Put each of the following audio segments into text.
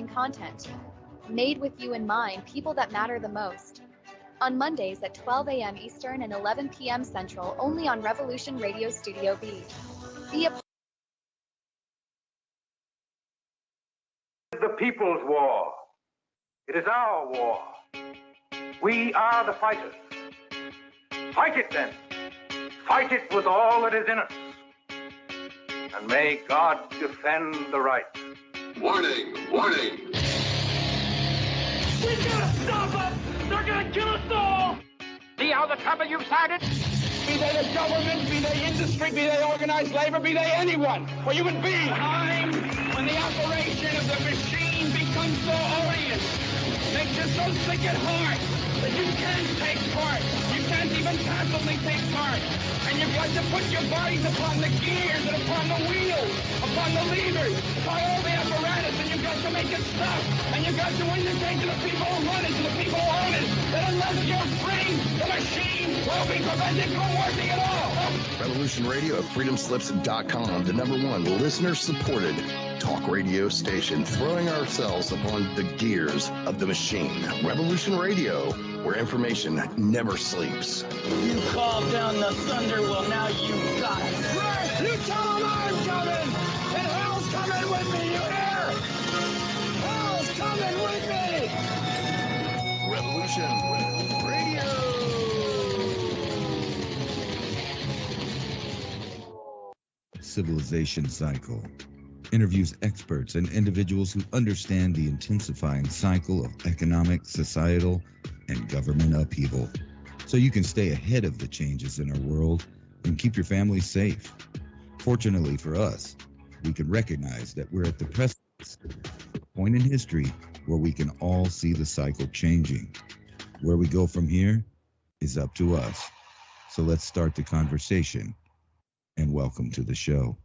content. Made with you in mind, people that matter the most. On Mondays at 12 a.m. Eastern and 11 p.m. Central, only on Revolution Radio Studio B. Be a The people's war. It is our war. We are the fighters. Fight it then. Fight it with all that is in us. And may God defend the right. Warning! Warning! We gotta stop them! They're gonna kill us all! See how the trouble you've started? Be they the government, be they industry, be they organized labor, be they anyone, or human beings. Time when the operation of the machine becomes so odious, makes you so sick at heart that you can't take part. You can't even passively take part. And you've got to put your bodies upon the gears and upon the wheels, upon the levers, upon all the apparatus, and you've got to make it stop. And you've got to indicate to the people who run it, to the people who own it, that unless you're free, the machine will be prevented from working at all. Revolution Radio at freedomslips.com, the #1 listener-supported talk radio station, throwing ourselves upon the gears of the machine. Revolution Radio, where information never sleeps. You called down the thunder, well now you got it. Right, you tell them I'm coming, and hell's coming with me, you hear? Hell's coming with me. Revolution Radio. Civilization Cycle interviews experts and individuals who understand the intensifying cycle of economic, societal, and government upheaval, so you can stay ahead of the changes in our world and keep your family safe. Fortunately for us, we can recognize that we're at the precipice, a point in history where we can all see the cycle changing. Where we go from here is up to us. So let's start the conversation, and welcome to the show.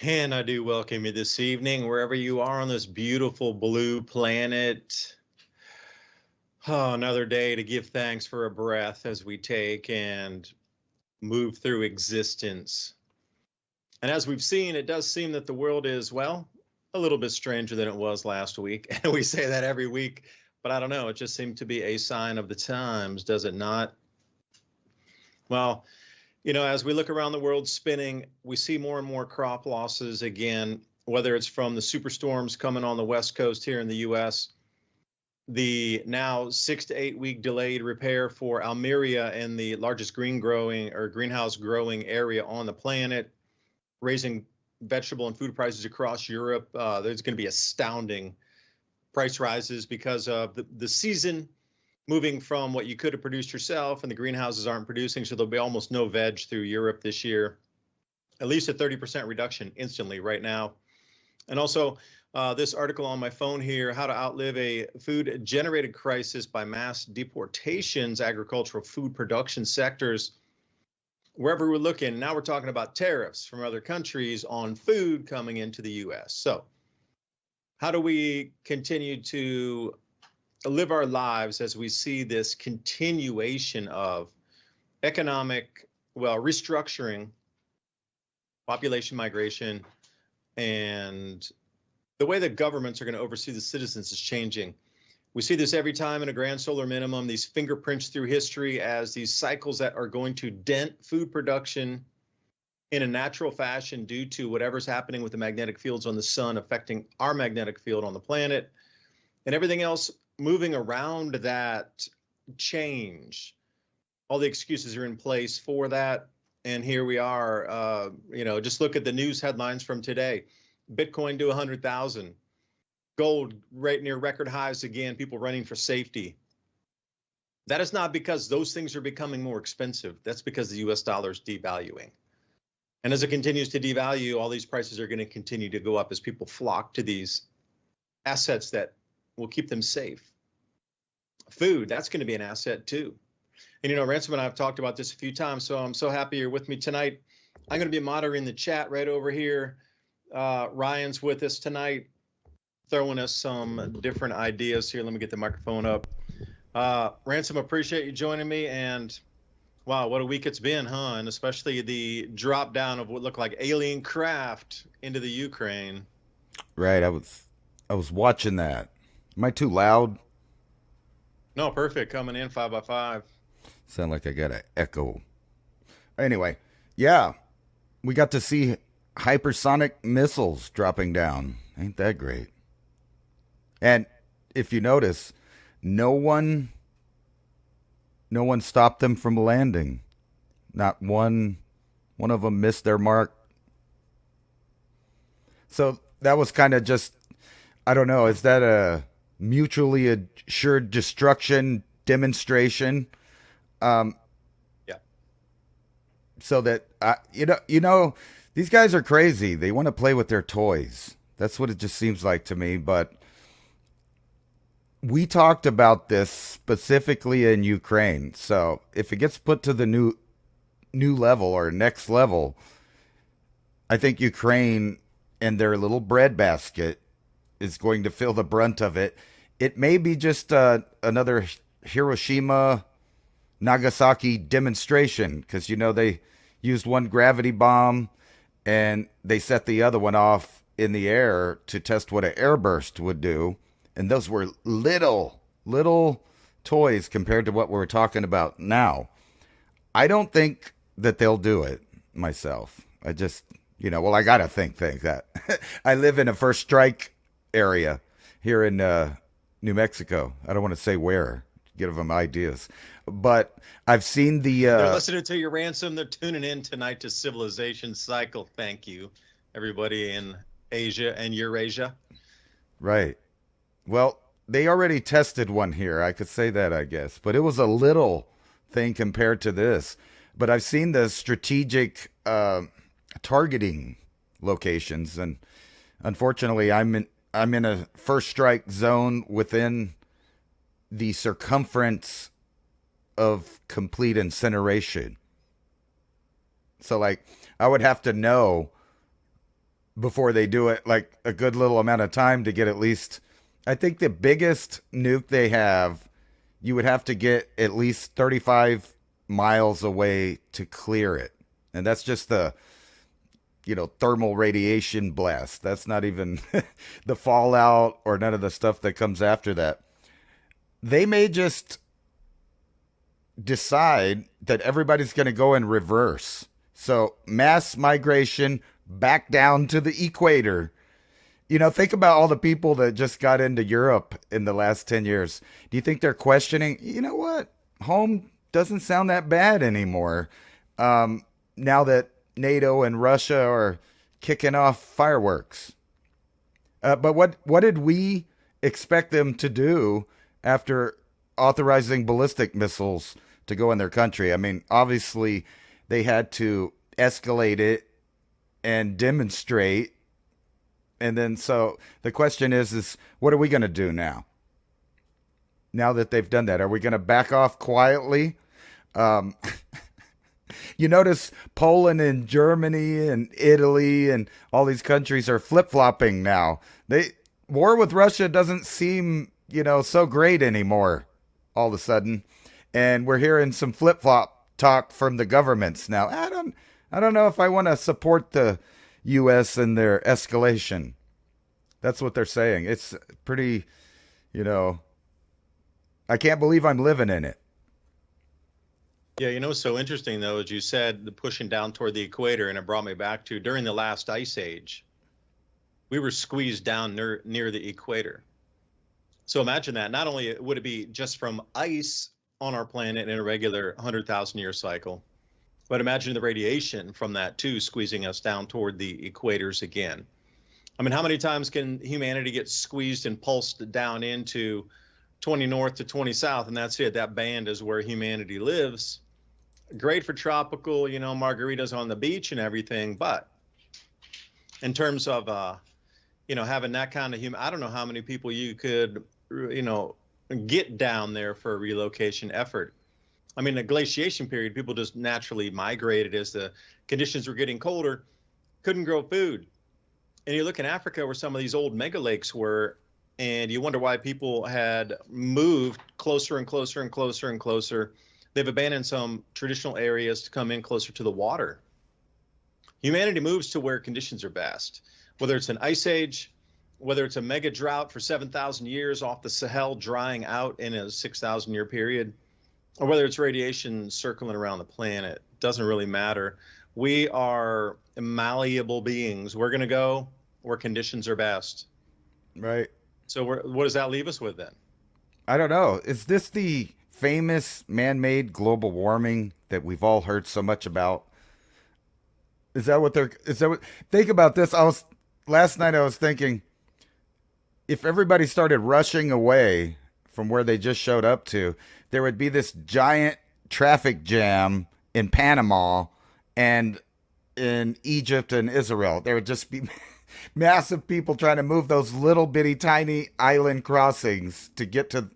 And I do welcome you this evening, wherever you are on this beautiful blue planet. Oh, another day to give thanks for a breath as we take and move through existence. And as we've seen, it does seem that the world is, well, a little bit stranger than it was last week. And we say that every week, but I don't know. It just seemed to be a sign of the times, does it not? Well, you know, as we look around the world spinning, we see more and more crop losses again, whether it's from the superstorms coming on the West Coast here in the U.S., the now 6 to 8 week delayed repair for Almeria and the largest greenhouse growing area on the planet, raising vegetable and food prices across Europe. There's going to be astounding price rises because of the season moving from what you could have produced yourself, and the greenhouses aren't producing, so there'll be almost no veg through Europe this year. At least a 30% reduction instantly right now. And also, this article on my phone here, How to Outlive a Food-Generated Crisis by Mass Deportations, Agricultural Food Production Sectors. Wherever we're looking, now we're talking about tariffs from other countries on food coming into the U.S. So how do we continue to live our lives as we see this continuation of economic, restructuring, population migration, and the way that governments are going to oversee the citizens is changing. We see this every time in a grand solar minimum, these fingerprints through history as these cycles that are going to dent food production in a natural fashion due to whatever's happening with the magnetic fields on the sun affecting our magnetic field on the planet and everything else moving around that change. All the excuses are in place for that. And here we are, just look at the news headlines from today. Bitcoin to 100,000, gold right near record highs again, people running for safety. That is not because those things are becoming more expensive. That's because the US dollar is devaluing. And as it continues to devalue, all these prices are going to continue to go up as people flock to these assets that will keep them safe. Food, that's going to be an asset too. And Ransom and I have talked about this a few times, so I'm so happy you're with me tonight. I'm going to be monitoring the chat right over here. Ryan's with us tonight, throwing us some different ideas here. Let me get the microphone up. Ransom, appreciate you joining me. And wow, what a week it's been, huh? And especially the drop down of what looked like alien craft into the Ukraine. Right. I was I was watching that. Am I too loud? No, perfect. Coming in 5x5. Sound like I got an echo. Anyway, yeah, we got to see hypersonic missiles dropping down. Ain't that great? And if you notice, no one stopped them from landing. Not one of them missed their mark. So that was kind of just, I don't know, is that a mutually assured destruction demonstration? Yeah. So that these guys are crazy. They want to play with their toys. That's what it just seems like to me. But we talked about this specifically in Ukraine. So if it gets put to the new level or next level, I think Ukraine and their little breadbasket is going to feel the brunt of it. It may be just another Hiroshima, Nagasaki demonstration, because they used one gravity bomb and they set the other one off in the air to test what an airburst would do. And those were little toys compared to what we're talking about now. I don't think that they'll do it myself. I just, I got to think that. I live in a first strike area here in New Mexico. I don't want to say where, give them ideas. But I've seen They're listening to your Ransom. They're tuning in tonight to Civilization Cycle. Thank you, everybody in Asia and Eurasia. Right. Well, they already tested one here. I could say that, I guess. But it was a little thing compared to this. But I've seen the strategic targeting locations, and unfortunately, I'm in a first strike zone within the circumference of complete incineration. So, I would have to know before they do it, a good little amount of time to get at least. I think the biggest nuke they have, you would have to get at least 35 miles away to clear it. And that's just the, thermal radiation blast. That's not even the fallout or none of the stuff that comes after that. They may just decide that everybody's going to go in reverse. So mass migration back down to the equator. Think about all the people that just got into Europe in the last 10 years. Do you think they're questioning, what? Home doesn't sound that bad anymore. Now that NATO and Russia are kicking off fireworks. But what did we expect them to do after authorizing ballistic missiles to go in their country? I mean, obviously they had to escalate it and demonstrate. And then, so the question is what are we going to do now? Now that they've done that, are we going to back off quietly? You notice Poland and Germany and Italy and all these countries are flip-flopping now. War with Russia doesn't seem, so great anymore all of a sudden. And we're hearing some flip-flop talk from the governments now. I don't know if I want to support the U.S. and their escalation. That's what they're saying. It's pretty, I can't believe I'm living in it. Yeah, so interesting, though, as you said, the pushing down toward the equator, and it brought me back to during the last ice age, we were squeezed down near the equator. So imagine that. Not only would it be just from ice on our planet in a regular 100,000-year cycle, but imagine the radiation from that, too, squeezing us down toward the equators again. I mean, how many times can humanity get squeezed and pulsed down into 20 north to 20 south? And that's it. That band is where humanity lives. Great for tropical, margaritas on the beach and everything. But in terms of, having that kind of I don't know how many people you could, get down there for a relocation effort. I mean, the glaciation period, people just naturally migrated as the conditions were getting colder, couldn't grow food. And you look in Africa where some of these old mega lakes were, and you wonder why people had moved closer and closer and closer and closer. They've abandoned some traditional areas to come in closer to the water. Humanity moves to where conditions are best, whether it's an ice age, whether it's a mega drought for 7,000 years off the Sahel drying out in a 6,000 year period, or whether it's radiation circling around the planet, doesn't really matter. We are malleable beings. We're going to go where conditions are best. Right. So what does that leave us with then? I don't know. Is this the famous man-made global warming that we've all heard so much about? Is that what think about this. Last night I was thinking, if everybody started rushing away from where they just showed up to, there would be this giant traffic jam in Panama and in Egypt and Israel. There would just be massive people trying to move those little bitty tiny island crossings to get to,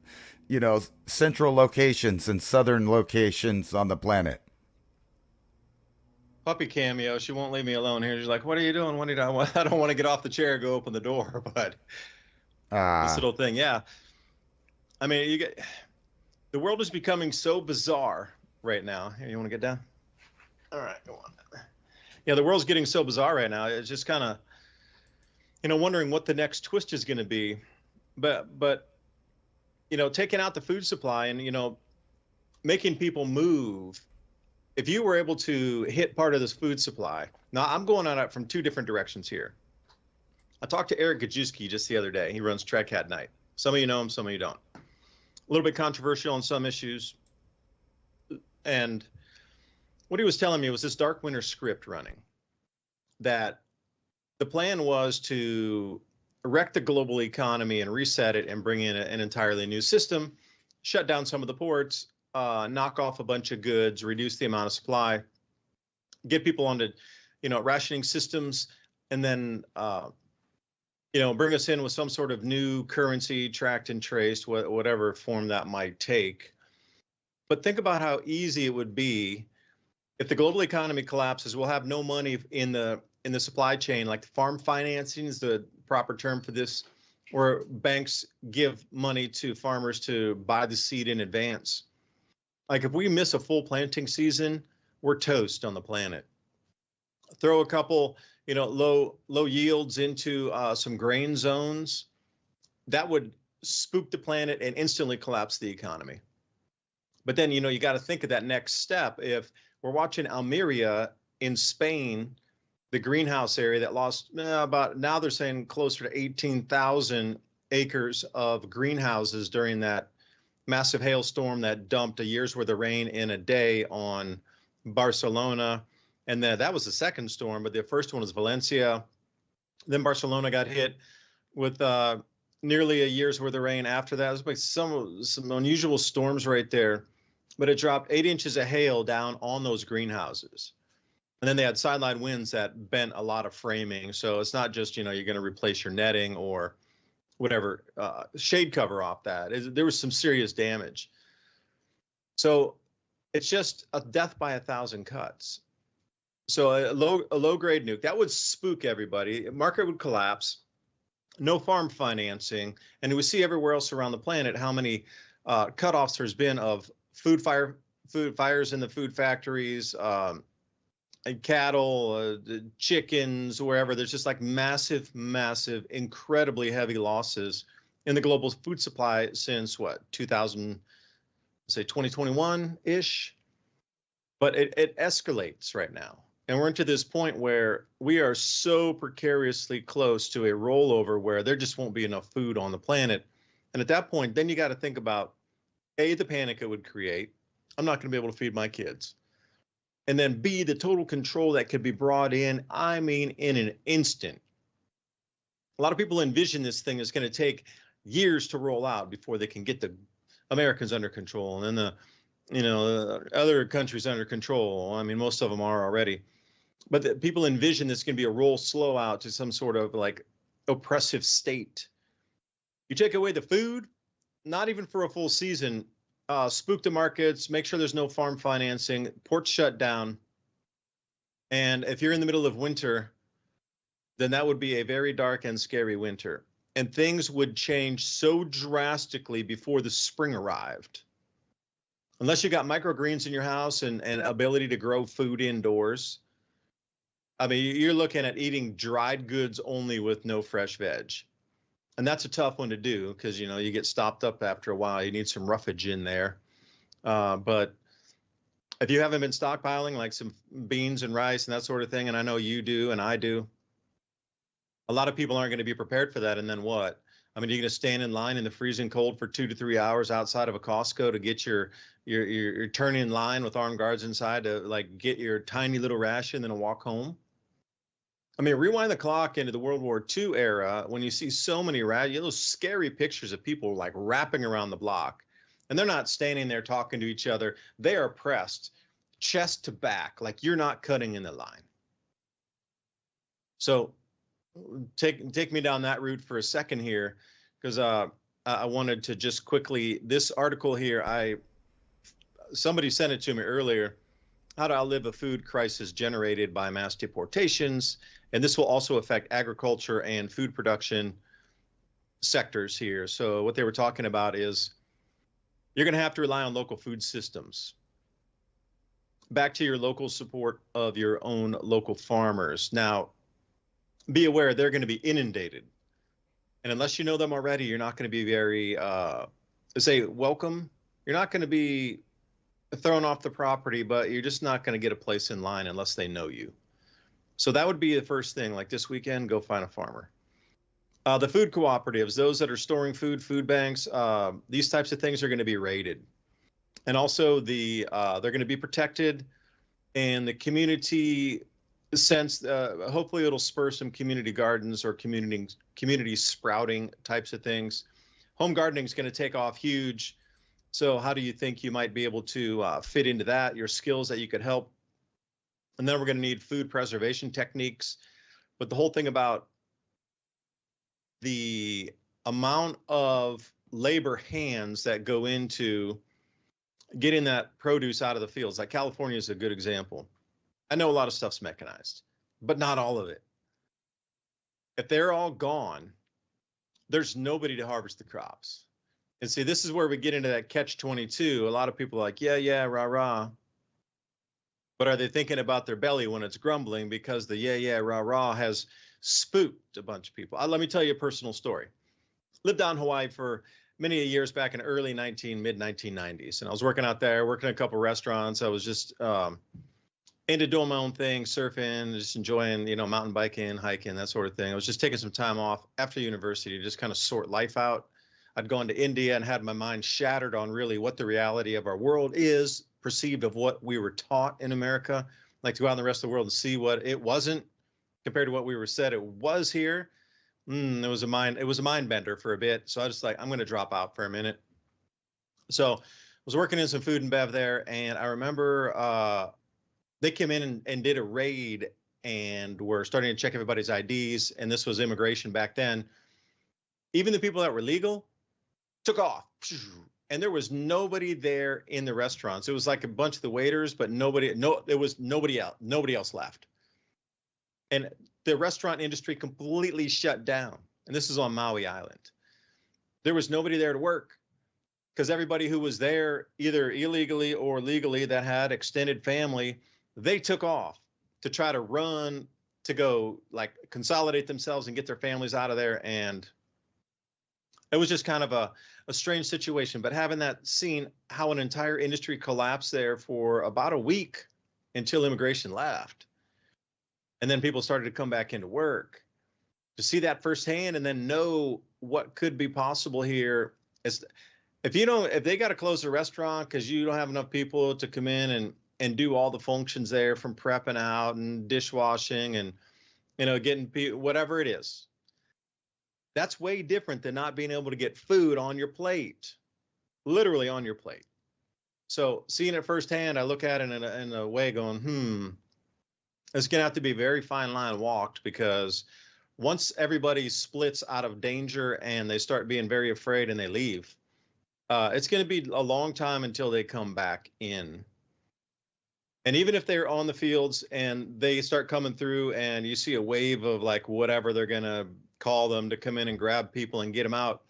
central locations and southern locations on the planet. Puppy Cameo, she won't leave me alone here. She's like, what are you doing? I don't want to get off the chair, go open the door, but this little thing, yeah. I mean, the world is becoming so bizarre right now. Here, you want to get down? All right, go on. Yeah, the world's getting so bizarre right now. It's just kind of, wondering what the next twist is going to be. But taking out the food supply and, making people move. If you were able to hit part of this food supply, now I'm going on it from two different directions here. I talked to Eric Gajewski just the other day. He runs Trek Hat Night. Some of you know him, some of you don't. A little bit controversial on some issues. And what he was telling me was this Dark Winter script running, that the plan was to wreck the global economy and reset it and bring in an entirely new system, shut down some of the ports, knock off a bunch of goods, reduce the amount of supply, get people onto, rationing systems, and then, bring us in with some sort of new currency, tracked and traced, whatever form that might take. But think about how easy it would be if the global economy collapses. We'll have no money in the supply chain, like farm financing is the proper term for this, where banks give money to farmers to buy the seed in advance. Like if we miss a full planting season, we're toast on the planet. Throw a couple, low yields into some grain zones, that would spook the planet and instantly collapse the economy. But then, you got to think of that next step. If we're watching Almeria in Spain, the greenhouse area that lost about, now they're saying closer to 18,000 acres of greenhouses during that massive hailstorm that dumped a year's worth of rain in a day on Barcelona. And then that was the second storm, but the first one was Valencia. Then Barcelona got hit with nearly a year's worth of rain after that. It was like some unusual storms right there, but it dropped 8 inches of hail down on those greenhouses. And then they had sideline winds that bent a lot of framing. So it's not just, you're going to replace your netting or whatever, shade cover off that. There was some serious damage. So it's just a death by 1,000 cuts. So a low grade nuke, that would spook everybody. Market would collapse, no farm financing. And we see everywhere else around the planet how many cutoffs there's been of food fires in the food factories, cattle, chickens, wherever. There's just like massive, incredibly heavy losses in the global food supply since 2021-ish. But it escalates right now. And we're into this point where we are so precariously close to a rollover where there just won't be enough food on the planet. And at that point, then you got to think about, A, the panic it would create. I'm not going to be able to feed my kids. And then B, the total control that could be brought in, in an instant. A lot of people envision this thing is going to take years to roll out before they can get the Americans under control and then the other countries under control. Most of them are already. But people envision this going to be a roll slow out to some sort of like oppressive state. You take away the food, not even for a full season, spook the markets, make sure there's no farm financing, ports shut down. And if you're in the middle of winter, then that would be a very dark and scary winter. And things would change so drastically before the spring arrived. Unless you got microgreens in your house and ability to grow food indoors. You're looking at eating dried goods only with no fresh veg. And that's a tough one to do because, you get stopped up after a while. You need some roughage in there. But if you haven't been stockpiling like some beans and rice and that sort of thing, and I know you do and I do, a lot of people aren't going to be prepared for that. And then what? I mean, you're going to stand in line in the freezing cold for 2 to 3 hours outside of a Costco to get your turn in line with armed guards inside to like get your tiny little ration, then walk home. I mean, rewind the clock into the World War II era when you see so many those scary pictures of people like wrapping around the block, and they're not standing there talking to each other. They are pressed chest to back, like you're not cutting in the line. So take me down that route for a second here, because I wanted to just quickly, this article here, somebody sent it to me earlier, how to outlive a food crisis generated by mass deportations. And this will also affect agriculture and food production sectors here. So what they were talking about is you're going to have to rely on local food systems. Back to your local support of your own local farmers. Now, be aware they're going to be inundated. And unless you know them already, you're not going to be very, welcome. You're not going to be thrown off the property, but you're just not going to get a place in line unless they know you. So that would be the first thing. Like this weekend, go find a farmer. The food cooperatives, those that are storing food banks, these types of things are going to be raided. And also they're going to be protected, and the community sense, hopefully it'll spur some community gardens or community sprouting types of things. Home gardening is going to take off huge. So how do you think you might be able to fit into that, your skills that you could help? And then we're going to need food preservation techniques. But the whole thing about the amount of labor hands that go into getting that produce out of the fields, like California is a good example. I know a lot of stuff's mechanized, but not all of it. If they're all gone, there's nobody to harvest the crops. And see, this is where we get into that catch-22. A lot of people are like, yeah, rah. But are they thinking about their belly when it's grumbling because the yeah, rah has spooked a bunch of people? Let me tell you a personal story. Lived out in Hawaii for many years back in early mid-1990s. And I was working out there, working in a couple restaurants. I was just into doing my own thing, surfing, just enjoying, mountain biking, hiking, that sort of thing. I was just taking some time off after university to just kind of sort life out. I'd gone to India and had my mind shattered on really what the reality of our world is, perceived of what we were taught in America, like to go out in the rest of the world and see what it wasn't compared to what we were said it was here. It was a mind bender for a bit. So I was like, I'm going to drop out for a minute. So I was working in some food and bev there. And I remember they came in and did a raid and were starting to check everybody's IDs. And this was immigration back then. Even the people that were legal took off. And there was nobody there in the restaurants. It was like a bunch of the waiters, but nobody else left. And the restaurant industry completely shut down. And this is on Maui Island. There was nobody there to work because everybody who was there, either illegally or legally, that had extended family, they took off to try to run, to go like consolidate themselves and get their families out of there. And it was just kind of a strange situation. But having seen how an entire industry collapsed there for about a week until immigration left. And then people started to come back into work, to see that firsthand and then know what could be possible here. If they got to close the restaurant because you don't have enough people to come in and do all the functions there, from prepping out and dishwashing and, getting whatever it is, that's way different than not being able to get food on your plate, literally on your plate. So seeing it firsthand, I look at it in a way going, it's going to have to be a very fine line walked, because once everybody splits out of danger and they start being very afraid and they leave, it's going to be a long time until they come back in. And even if they're on the fields and they start coming through and you see a wave of like whatever they're going to call them to come in and grab people and get them out,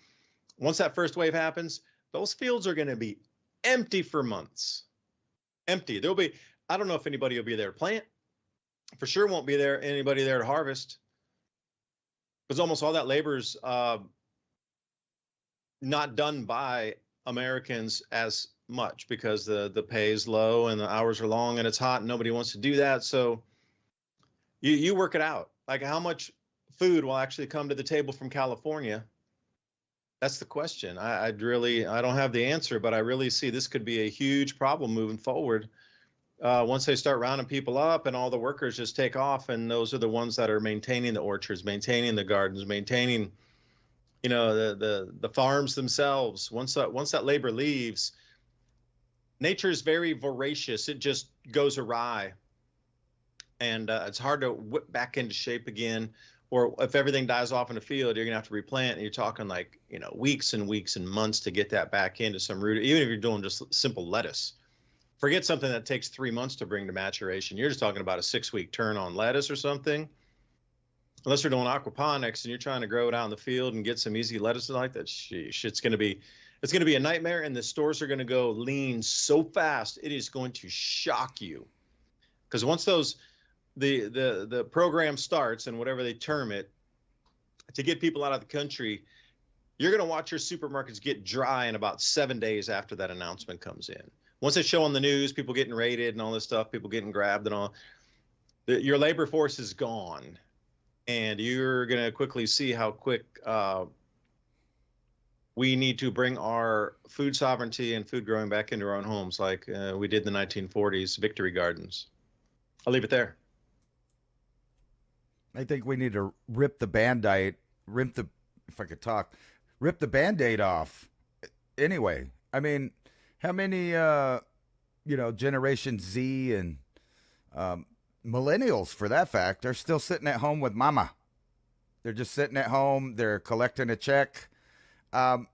once that first wave happens, those fields are going to be empty for months. Empty. I don't know if anybody will be there to plant. For sure won't be anybody there to harvest, because almost all that labor's not done by Americans as much because the pay is low and the hours are long and it's hot and nobody wants to do that. So you work it out. Like how much food will actually come to the table from California? That's the question. I don't have the answer, but I really see this could be a huge problem moving forward. Once they start rounding people up and all the workers just take off, and those are the ones that are maintaining the orchards, maintaining the gardens, maintaining, the farms themselves. Once that labor leaves, nature is very voracious. It just goes awry, and it's hard to whip back into shape again. Or if everything dies off in the field, you're gonna have to replant, and you're talking like weeks and weeks and months to get that back into some root. Even if you're doing just simple lettuce, forget something that takes 3 months to bring to maturation. You're just talking about a 6-week turn on lettuce or something. Unless you're doing aquaponics and you're trying to grow it out in the field and get some easy lettuce like that, sheesh, it's gonna be a nightmare. And the stores are gonna go lean so fast, it is going to shock you. Because once the program starts, and whatever they term it, to get people out of the country, you're going to watch your supermarkets get dry in about 7 days after that announcement comes in. Once they show on the news, people getting raided and all this stuff, people getting grabbed and all, your labor force is gone. And you're going to quickly see how quick we need to bring our food sovereignty and food growing back into our own homes, like we did in the 1940s, victory gardens. I'll leave it there. I think we need to rip the Band-Aid off. Anyway, I mean, how many, Generation Z and millennials, for that fact, are still sitting at home with mama? They're just sitting at home. They're collecting a check. I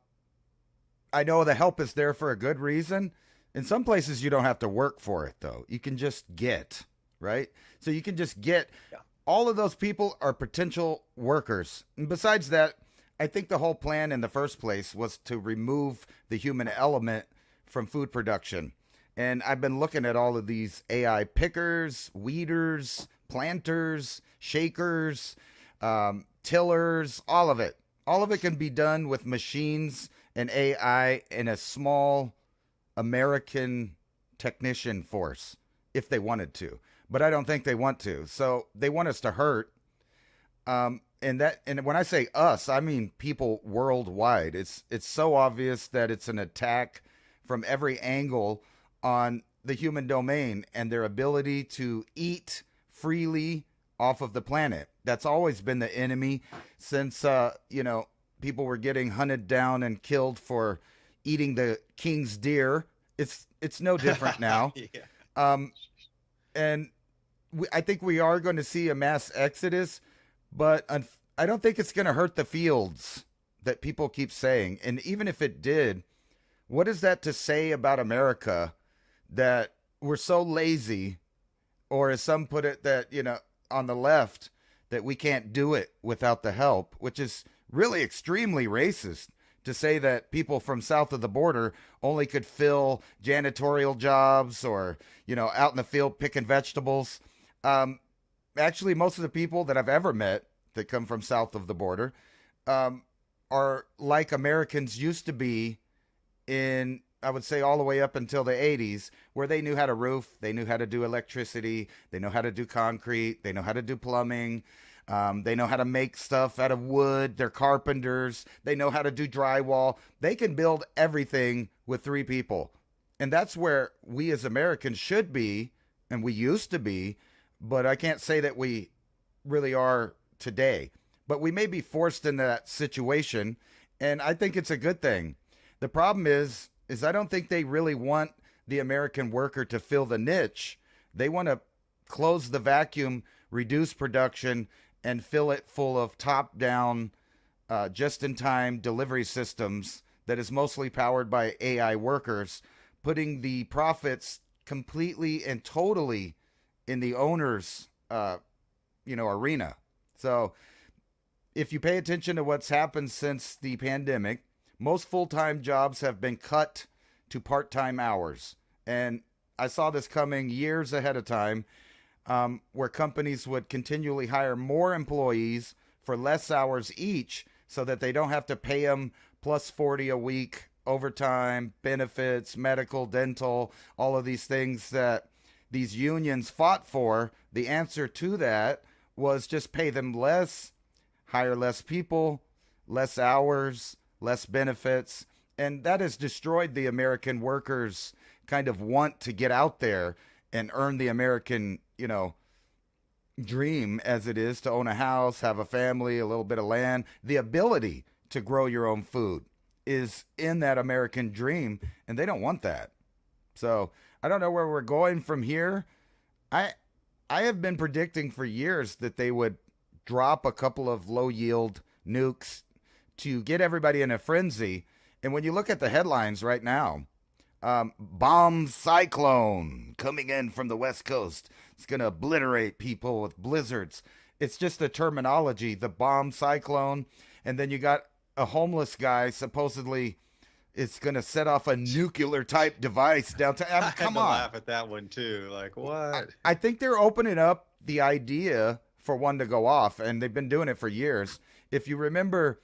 know the help is there for a good reason. In some places, you don't have to work for it, though. You can just get, right? So you can just get. Yeah. All of those people are potential workers. And besides that, I think the whole plan in the first place was to remove the human element from food production. And I've been looking at all of these AI pickers, weeders, planters, shakers, tillers, all of it. All of it can be done with machines and AI and a small American technician force if they wanted to. But I don't think they want to. So they want us to hurt. And when I say us, I mean people worldwide. It's so obvious that it's an attack from every angle on the human domain and their ability to eat freely off of the planet. That's always been the enemy since people were getting hunted down and killed for eating the king's deer. It's no different now. Yeah. And I think we are going to see a mass exodus, but I don't think it's going to hurt the fields that people keep saying. And even if it did, what is that to say about America, that we're so lazy, or as some put it, that, on the left, that we can't do it without the help, which is really extremely racist to say that people from south of the border only could fill janitorial jobs or, out in the field picking vegetables. Actually, most of the people that I've ever met that come from south of the border are like Americans used to be in, I would say, all the way up until the 80s, where they knew how to roof, they knew how to do electricity, they know how to do concrete, they know how to do plumbing, they know how to make stuff out of wood, they're carpenters, they know how to do drywall. They can build everything with 3 people. And that's where we as Americans should be, and we used to be, but I can't say that we really are today. But we may be forced into that situation, and I think it's a good thing. The problem is I don't think they really want the American worker to fill the niche. They want to close the vacuum, reduce production, and fill it full of top-down, just-in-time delivery systems that is mostly powered by AI workers, putting the profits completely and totally in the owner's, arena. So if you pay attention to what's happened since the pandemic, most full-time jobs have been cut to part-time hours. And I saw this coming years ahead of time, where companies would continually hire more employees for less hours each so that they don't have to pay them plus 40 a week, overtime, benefits, medical, dental, all of these things that these unions fought for. The answer to that was just pay them less, hire less people, less hours, less benefits. And that has destroyed the American workers' kind of want to get out there and earn the American, dream, as it is to own a house, have a family, a little bit of land. The ability to grow your own food is in that American dream, and they don't want that. So I don't know where we're going from here. I have been predicting for years that they would drop a couple of low yield nukes to get everybody in a frenzy. And when you look at the headlines right now, bomb cyclone coming in from the West Coast. It's going to obliterate people with blizzards. It's just a terminology, the bomb cyclone. And then you got a homeless guy supposedly it's going to set off a nuclear type device downtown. Come on. I laugh at that one too. Like, what? I think they're opening up the idea for one to go off, and they've been doing it for years. If you remember,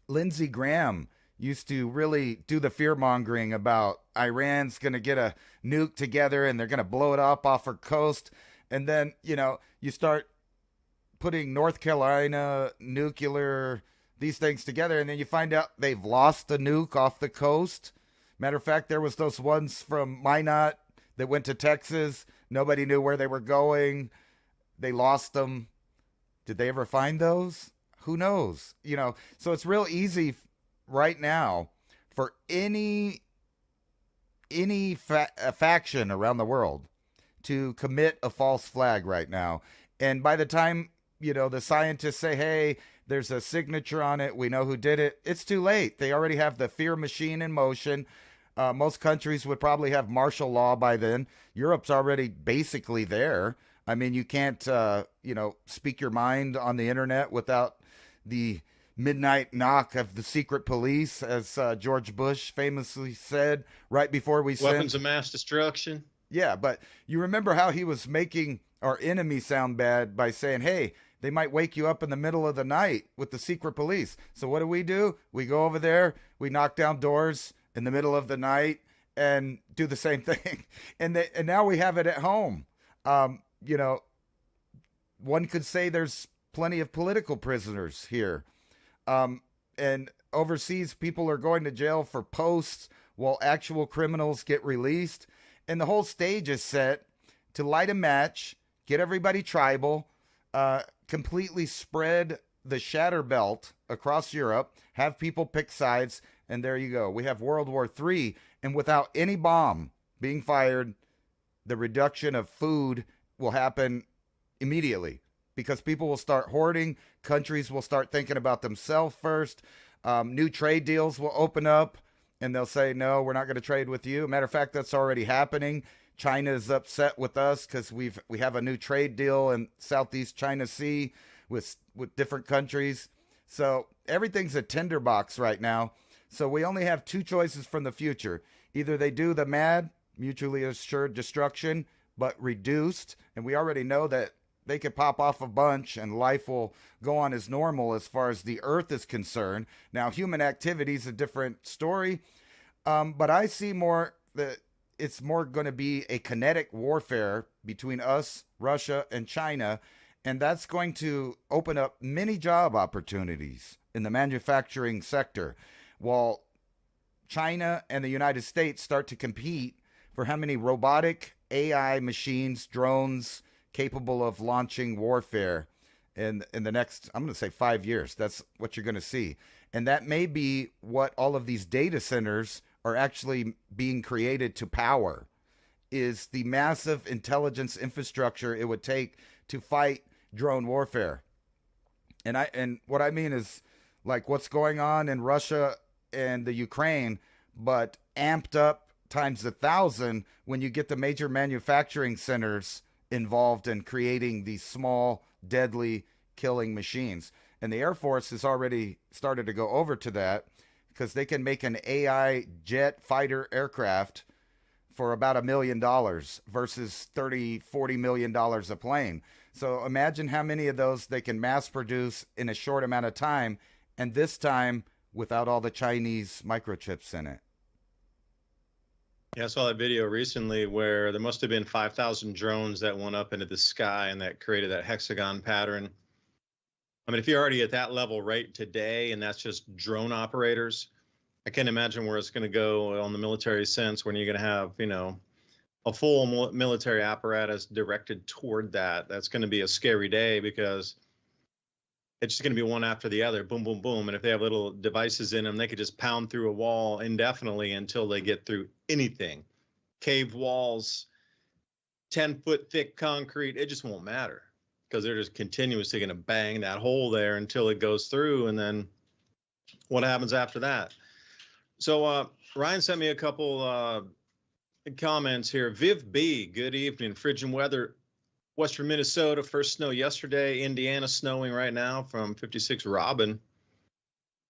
Lindsey Graham used to really do the fear mongering about Iran's going to get a nuke together and they're going to blow it up off our coast. And then, you start putting North Carolina nuclear, these things together, and then you find out they've lost a nuke off the coast. Matter of fact, there was those ones from Minot that went to Texas. Nobody knew where they were going. They lost them. Did they ever find those? Who knows? So it's real easy right now for any faction around the world to commit a false flag right now. And by the time, the scientists say, hey, there's a signature on it, we know who did it, it's too late. They already have the fear machine in motion. Most countries would probably have martial law by then. Europe's already basically there. I mean, you can't, speak your mind on the internet without the midnight knock of the secret police, as George Bush famously said right before we sent weapons of mass destruction. Yeah, but you remember how he was making our enemy sound bad by saying, hey, they might wake you up in the middle of the night with the secret police. So what do? We go over there, we knock down doors in the middle of the night and do the same thing. And now we have it at home. One could say there's plenty of political prisoners here. And overseas, people are going to jail for posts while actual criminals get released. And the whole stage is set to light a match, get everybody tribal, completely spread the shatter belt across Europe, have people pick sides, and there you go. We have World War III, and without any bomb being fired, the reduction of food will happen immediately because people will start hoarding. Countries will start thinking about themselves first. New trade deals will open up, and they'll say, no, we're not going to trade with you. Matter of fact, that's already happening. China is upset with us because we have a new trade deal in Southeast China Sea with different countries. So everything's a tinderbox right now. So we only have two choices from the future. Either they do the M.A.D, mutually assured destruction, but reduced. And we already know that they could pop off a bunch and life will go on as normal as far as the earth is concerned. Now, human activity is a different story. But I see more that it's more going to be a kinetic warfare between us, Russia, and China. And that's going to open up many job opportunities in the manufacturing sector, while China and the United States start to compete for how many robotic AI machines, drones, capable of launching warfare in the next, I'm going to say 5 years. That's what you're going to see. And that may be what all of these data centers are actually being created to power, is the massive intelligence infrastructure it would take to fight drone warfare. And what I mean is like what's going on in Russia and the Ukraine, but amped up times 1,000 when you get the major manufacturing centers involved in creating these small, deadly killing machines. And the Air Force has already started to go over to that because they can make an AI jet fighter aircraft for about $1 million versus $30-40 million a plane. So imagine how many of those they can mass produce in a short amount of time, and this time without all the Chinese microchips in it. Yeah, I saw that video recently where there must have been 5,000 drones that went up into the sky and that created that hexagon pattern. I mean, if you're already at that level right today, and that's just drone operators, I can't imagine where it's going to go on the military sense when you're going to have, a full military apparatus directed toward that. That's going to be a scary day because it's just going to be one after the other, boom, boom, boom. And if they have little devices in them, they could just pound through a wall indefinitely until they get through anything. Cave walls, 10-foot thick concrete, it just won't matter because they're just continuously going to bang that hole there until it goes through. And then what happens after that? So Ryan sent me a couple comments here. Viv B, good evening. Frigid weather. Western Minnesota, first snow yesterday. Indiana snowing right now from 56 Robin.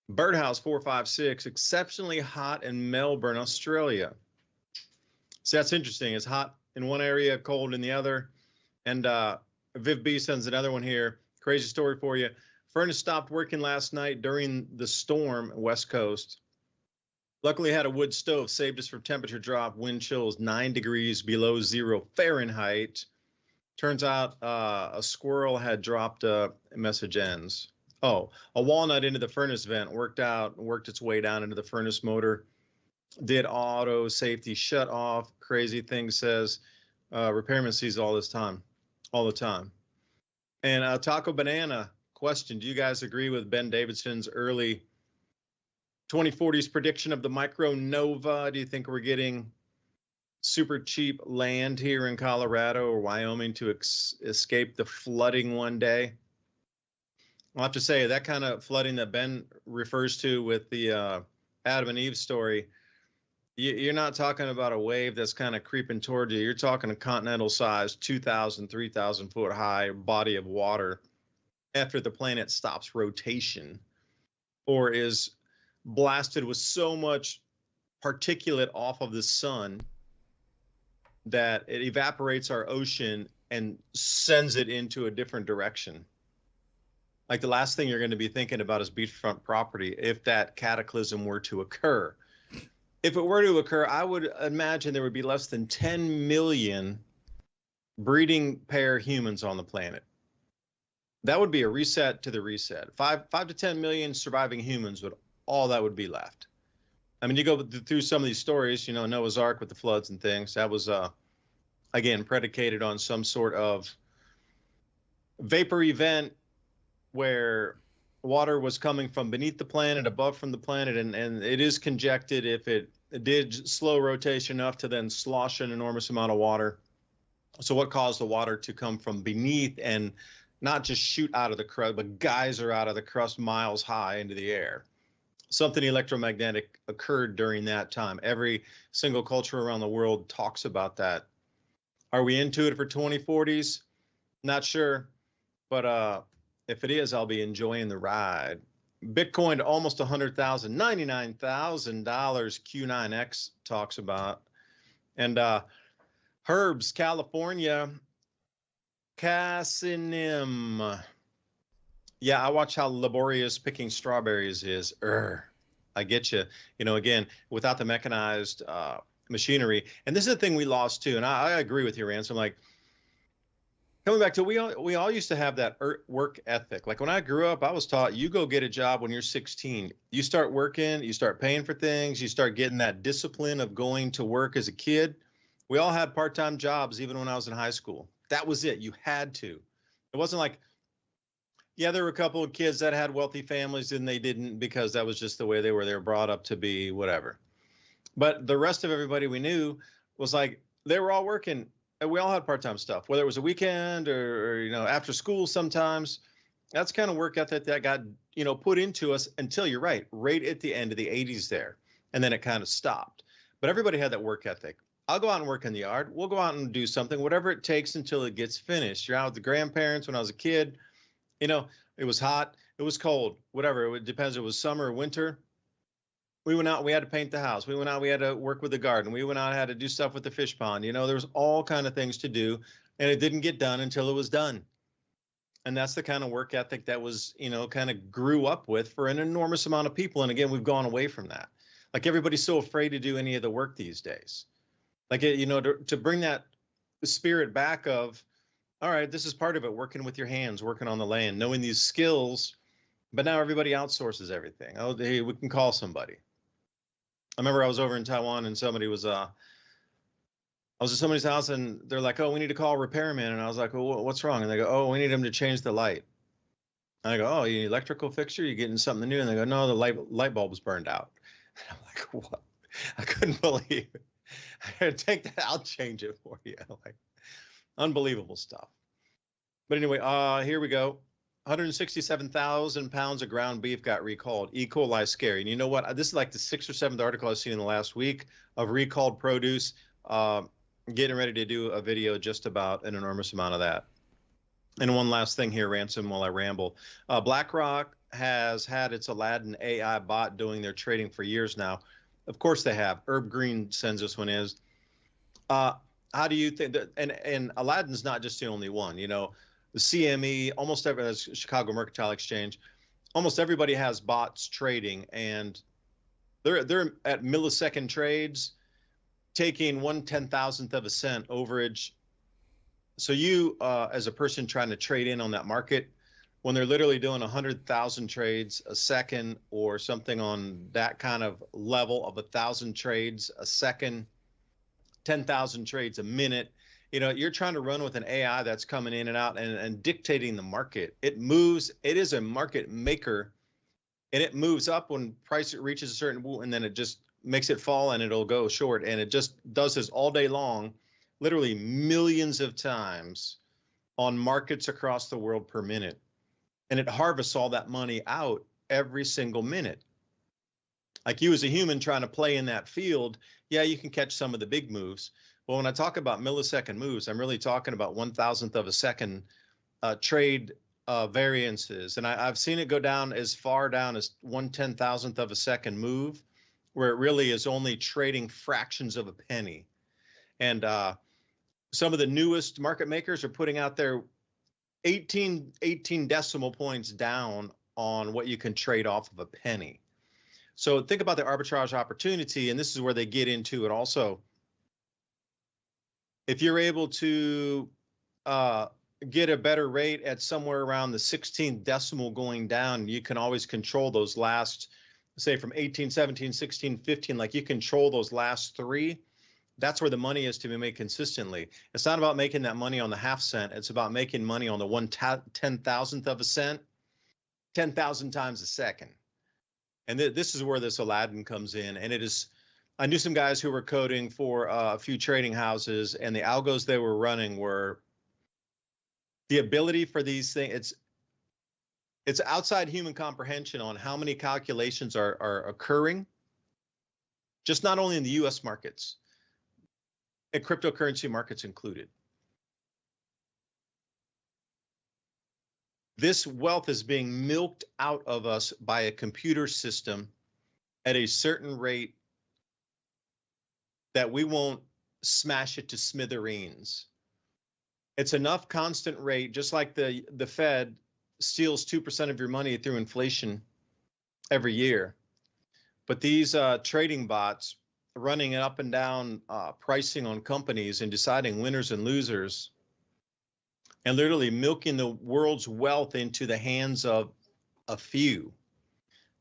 Birdhouse 456, exceptionally hot in Melbourne, Australia. So that's interesting. It's hot in one area, cold in the other. And Viv B sends another one here. Crazy story for you. Furnace stopped working last night during the storm, West Coast. Luckily, had a wood stove, saved us from temperature drop, wind chills 9 degrees below 0 Fahrenheit. Turns out a squirrel had dropped message ends. Oh, a walnut into the furnace vent worked its way down into the furnace motor. Did auto safety shut off. Crazy thing says repairman sees all the time. And Taco Banana question: do you guys agree with Ben Davidson's early 2040s prediction of the micronova? Do you think we're getting super cheap land here in Colorado or Wyoming to escape the flooding one day? I'll have to say that kind of flooding that Ben refers to with the Adam and Eve story, you're not talking about a wave that's kind of creeping toward you. You're talking a continental size, 2,000, 3,000 foot high body of water after the planet stops rotation or is blasted with so much particulate off of the sun that it evaporates our ocean and sends it into a different direction. Like the last thing you're going to be thinking about is beachfront property if that cataclysm were to occur. If it were to occur, I would imagine there would be less than 10 million breeding pair humans on the planet. That would be a reset to the reset. 5 to 10 million surviving humans would all that would be left. I mean, you go through some of these stories, Noah's Ark with the floods and things. That was, again, predicated on some sort of vapor event where water was coming from beneath the planet, above from the planet, and it is conjectured if it did slow rotation enough to then slosh an enormous amount of water. So what caused the water to come from beneath and not just shoot out of the crust, but geyser out of the crust miles high into the air? Something electromagnetic occurred during that time. Every single culture around the world talks about that. Are we into it for 2040s? Not sure, but if it is, I'll be enjoying the ride. Bitcoin to almost 100,000, $99,000. Q9X talks about, and Herbs, California, Casinim. Yeah, I watch how laborious picking strawberries is. I get you. Again, without the mechanized machinery. And this is the thing we lost too. And I agree with you, Ransom. Like, coming back to, we all used to have that work ethic. Like when I grew up, I was taught you go get a job when you're 16. You start working, you start paying for things, you start getting that discipline of going to work as a kid. We all had part-time jobs even when I was in high school. That was it. You had to. It wasn't like, yeah, there were a couple of kids that had wealthy families and they didn't because that was just the way they were brought up to be, whatever. But the rest of everybody we knew was like, they were all working. And we all had part-time stuff, whether it was a weekend or after school sometimes. That's kind of work ethic that got, put into us until, you're right at the end of the 80s there. And then it kind of stopped. But everybody had that work ethic. I'll go out and work in the yard. We'll go out and do something, whatever it takes until it gets finished. You're out with the grandparents when I was a kid. It was hot, it was cold, whatever. It depends. It was summer or winter. We went out, we had to paint the house. We went out, we had to work with the garden. We went out, had to do stuff with the fish pond. There was all kind of things to do, and it didn't get done until it was done. And that's the kind of work ethic that was, kind of grew up with for an enormous amount of people. And again, we've gone away from that. Like everybody's so afraid to do any of the work these days. Like, to bring that spirit back of, all right, this is part of it, working with your hands, working on the land, knowing these skills. But now everybody outsources everything. Oh, hey, we can call somebody. I remember I was over in Taiwan and somebody was, I was at somebody's house and they're like, oh, we need to call a repairman. And I was like, well, what's wrong? And they go, oh, we need him to change the light. And I go, oh, you need electrical fixture? You getting something new? And they go, no, the light bulb's burned out. And I'm like, what? I couldn't believe it. Take that, I'll change it for you. Like, unbelievable stuff. But anyway, here we go. 167,000 pounds of ground beef got recalled. E. coli scary. And you know what? This is like the 6th or 7th article I've seen in the last week of recalled produce. Getting ready to do a video just about an enormous amount of that. And one last thing here, Ransom, while I ramble. BlackRock has had its Aladdin AI bot doing their trading for years now. Of course they have. Herb Green sends this one is. How do you think that, and Aladdin's not just the only one, the CME, almost every, that's Chicago Mercantile Exchange, almost everybody has bots trading, and they're at millisecond trades, taking 1/10,000th of a cent overage. So you, as a person trying to trade in on that market, when they're literally doing 100,000 trades a second or something on that kind of level of 1,000 trades a second, 10,000 trades a minute, you're trying to run with an AI that's coming in and out and dictating the market. It moves. It is a market maker, and it moves up when price reaches a certain, and then it just makes it fall and it'll go short. And it just does this all day long, literally millions of times on markets across the world per minute. And it harvests all that money out every single minute. Like you as a human trying to play in that field, yeah, you can catch some of the big moves. Well, when I talk about millisecond moves, I'm really talking about 1,000th of a second trade variances. And I've seen it go down as far down as 1/10,000th of a second move, where it really is only trading fractions of a penny. And some of the newest market makers are putting out there 18 decimal points down on what you can trade off of a penny. So think about the arbitrage opportunity, and this is where they get into it also. If you're able to get a better rate at somewhere around the 16th decimal going down, you can always control those last, say from 18, 17, 16, 15, like you control those last three. That's where the money is to be made consistently. It's not about making that money on the half cent. It's about making money on the 1/10,000th of a cent, 10,000 times a second. And this is where this Aladdin comes in. And it is, I knew some guys who were coding for a few trading houses, and the algos they were running were the ability for these things. It's outside human comprehension on how many calculations are occurring, just not only in the US markets, and cryptocurrency markets included. This wealth is being milked out of us by a computer system at a certain rate that we won't smash it to smithereens. It's enough constant rate, just like the Fed steals 2% of your money through inflation every year. But these trading bots running up and down pricing on companies and deciding winners and losers, and literally milking the world's wealth into the hands of a few.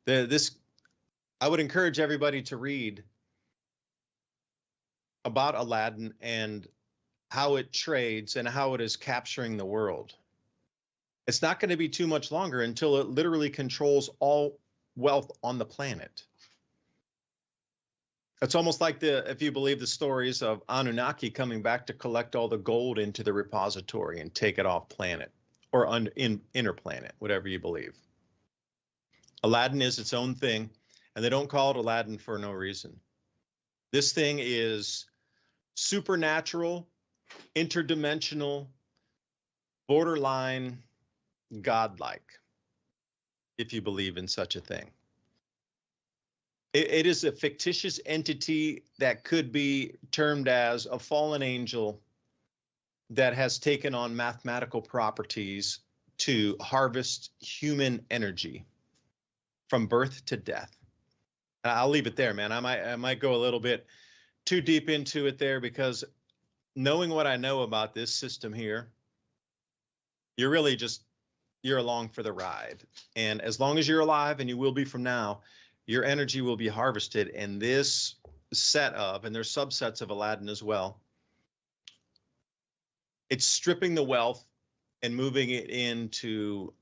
I would encourage everybody to read about Aladdin and how it trades and how it is capturing the world. It's not going to be too much longer until it literally controls all wealth on the planet. It's almost like if you believe the stories of Anunnaki coming back to collect all the gold into the repository and take it off planet or in inner planet, whatever you believe. Aladdin is its own thing, and they don't call it Aladdin for no reason. This thing is supernatural, interdimensional, borderline, godlike, if you believe in such a thing. It is a fictitious entity that could be termed as a fallen angel that has taken on mathematical properties to harvest human energy from birth to death. And I'll leave it there, man. I might go a little bit too deep into it there, because knowing what I know about this system here, you're really just, you're along for the ride. And as long as you're alive, and you will be from now, your energy will be harvested. And this set of, and there's subsets of Aladdin as well, it's stripping the wealth and moving it into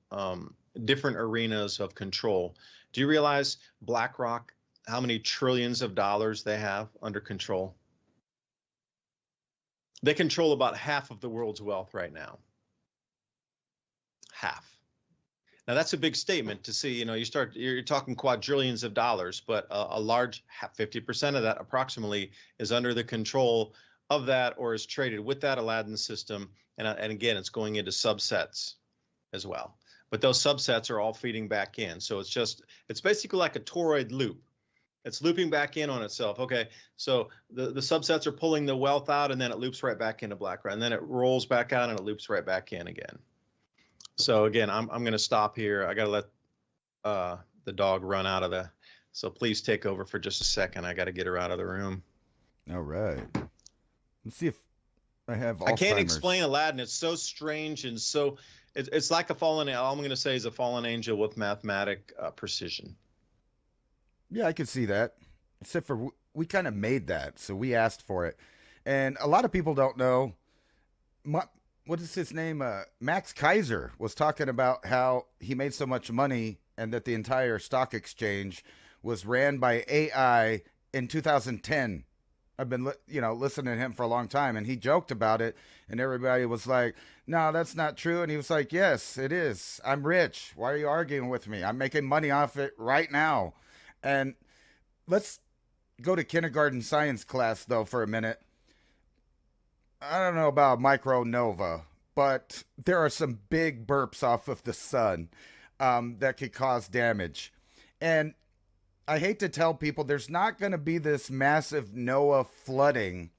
different arenas of control. Do you realize BlackRock, how many trillions of dollars they have under control? They control about half of the world's wealth right now. Half. Now that's a big statement to see. You know, you're talking quadrillions of dollars, but a large 50% of that approximately is under the control of that, or is traded with that Aladdin system. And again, it's going into subsets as well. But those subsets are all feeding back in. So it's basically like a toroid loop. It's looping back in on itself. Okay, so the subsets are pulling the wealth out, and then it loops right back into BlackRock, and then it rolls back out and it loops right back in again. So again, I'm going to stop here. I got to let the dog run out of the. So please take over for just a second. I got to get her out of the room. All right. Let's see if I have Alzheimer's. I can't explain Aladdin. It's so strange, and so it's like a fallen. All I'm going to say is a fallen angel with mathematic precision. Yeah, I could see that. Except for we kind of made that, so we asked for it. And a lot of people don't know. What is his name? Max Kaiser was talking about how he made so much money and that the entire stock exchange was ran by AI in 2010. I've been, listening to him for a long time, and he joked about it, and everybody was like, no, that's not true. And he was like, yes, it is. I'm rich. Why are you arguing with me? I'm making money off it right now. And let's go to kindergarten science class, though, for a minute. I don't know about micronova, but there are some big burps off of the sun that could cause damage. And I hate to tell people there's not going to be this massive Noah flooding.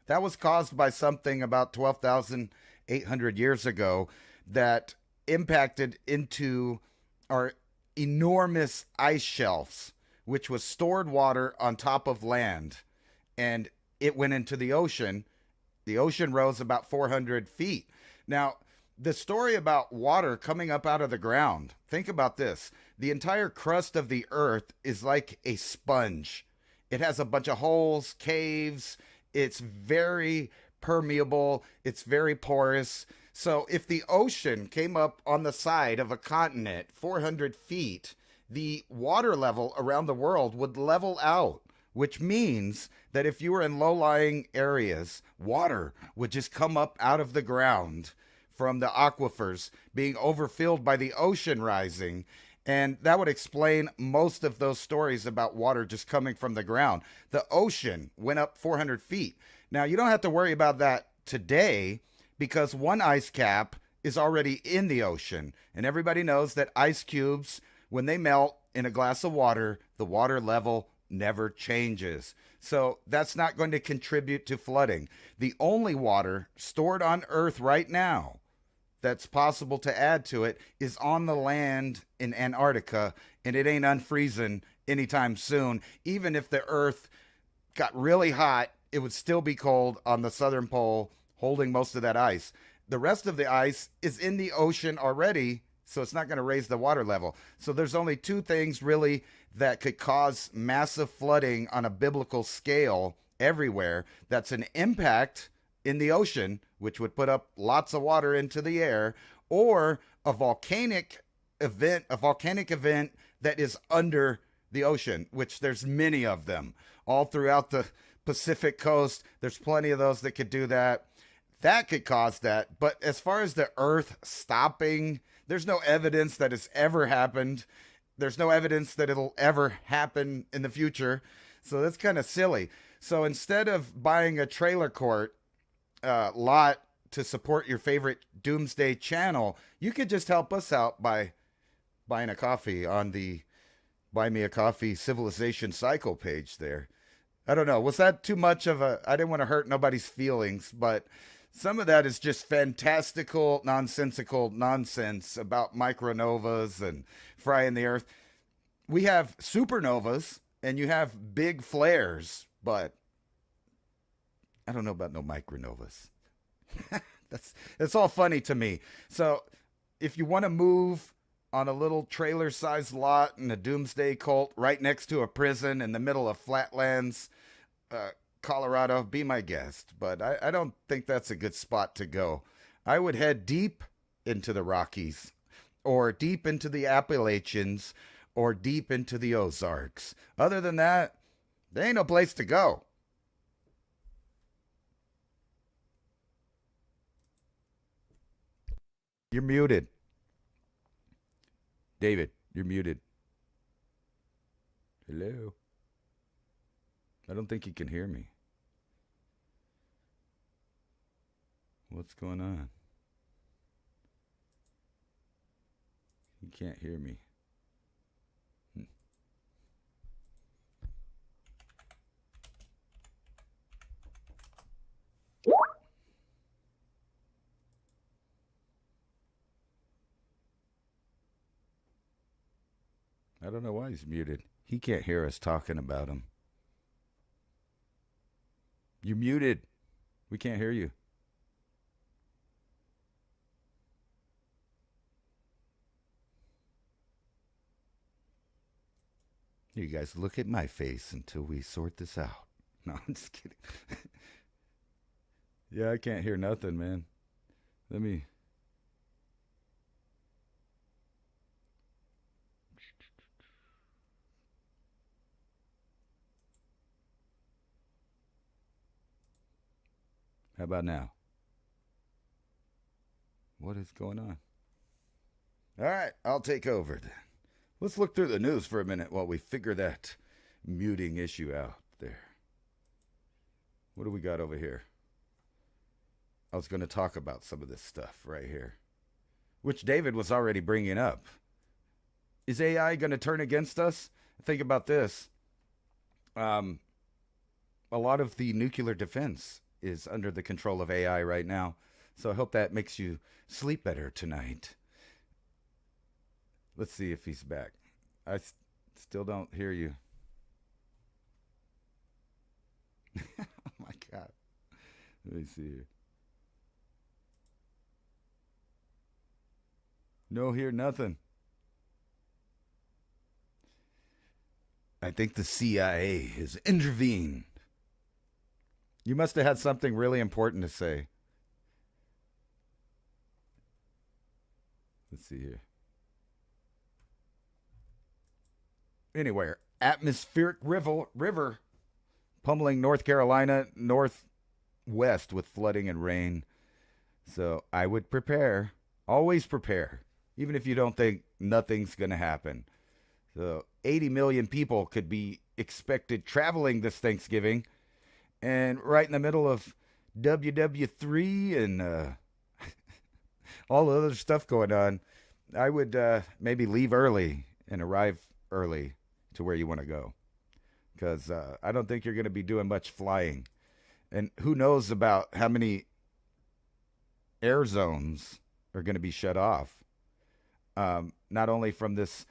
That was caused by something about 12,800 years ago that impacted into our enormous ice shelves, which was stored water on top of land. And it went into the ocean. The ocean rose about 400 feet. Now, the story about water coming up out of the ground, think about this. The entire crust of the earth is like a sponge. It has a bunch of holes, caves. It's very permeable. It's very porous. So if the ocean came up on the side of a continent 400 feet, the water level around the world would level out, which means that if you were in low-lying areas, water would just come up out of the ground from the aquifers being overfilled by the ocean rising. And that would explain most of those stories about water just coming from the ground. The ocean went up 400 feet. Now, you don't have to worry about that today because one ice cap is already in the ocean. And everybody knows that ice cubes, when they melt in a glass of water, the water level never changes. So that's not going to contribute to flooding. The only water stored on Earth right now that's possible to add to it is on the land in Antarctica, and it ain't unfreezing anytime soon. Even if the Earth got really hot, it would still be cold on the southern pole, holding most of that ice. The rest of the ice is in the ocean already, so it's not going to raise the water level. So there's only two things really that could cause massive flooding on a biblical scale everywhere. That's an impact in the ocean, which would put up lots of water into the air, or a volcanic event that is under the ocean, which there's many of them all throughout the Pacific coast. There's plenty of those that could do that. That could cause that. But as far as the Earth stopping, there's no evidence that it's ever happened. There's no evidence that it'll ever happen in the future. So that's kind of silly. So instead of buying a trailer court lot to support your favorite doomsday channel, you could just help us out by buying a coffee on the Buy Me a Coffee Civilization Cycle page there. I don't know. Was that too much of a... I didn't want to hurt nobody's feelings, but Some of that is just fantastical, nonsensical nonsense about micronovas and frying the earth. We have supernovas and you have big flares, but I don't know about no micronovas. That's all funny to me. So if you want to move on a little trailer-sized lot in a doomsday cult right next to a prison in the middle of flatlands, Colorado, be my guest. But I don't think that's a good spot to go. I would head deep into the Rockies or deep into the Appalachians or deep into the Ozarks. Other than that, there ain't no place to go. You're muted. David, you're muted. Hello. I don't think you can hear me. What's going on? You can't hear me. I don't know why he's muted. He can't hear us talking about him. You're muted. We can't hear you. You guys look at my face until we sort this out. No, I'm just kidding. Yeah, I can't hear nothing, man. Let me... How about now? What is going on? All right, I'll take over then. Let's look through the news for a minute while we figure that muting issue out there. What do we got over here? I was going to talk about some of this stuff right here, which David was already bringing up. Is AI going to turn against us? Think about this. A lot of the nuclear defense is under the control of AI right now. So I hope that makes you sleep better tonight. Let's see if he's back. I still don't hear you. Oh my God. Let me see here. No, hear nothing. I think the CIA has intervened. You must have had something really important to say. Let's see here. Anyway, atmospheric river pummeling North Carolina northwest with flooding and rain. So I would prepare. Always prepare. Even if you don't think nothing's going to happen. So 80 million people could be expected traveling this Thanksgiving. And right in the middle of WW3 and all the other stuff going on, I would maybe leave early and arrive early to where you want to go. Because I don't think you're going to be doing much flying. And who knows about how many air zones are going to be shut off. Not only from this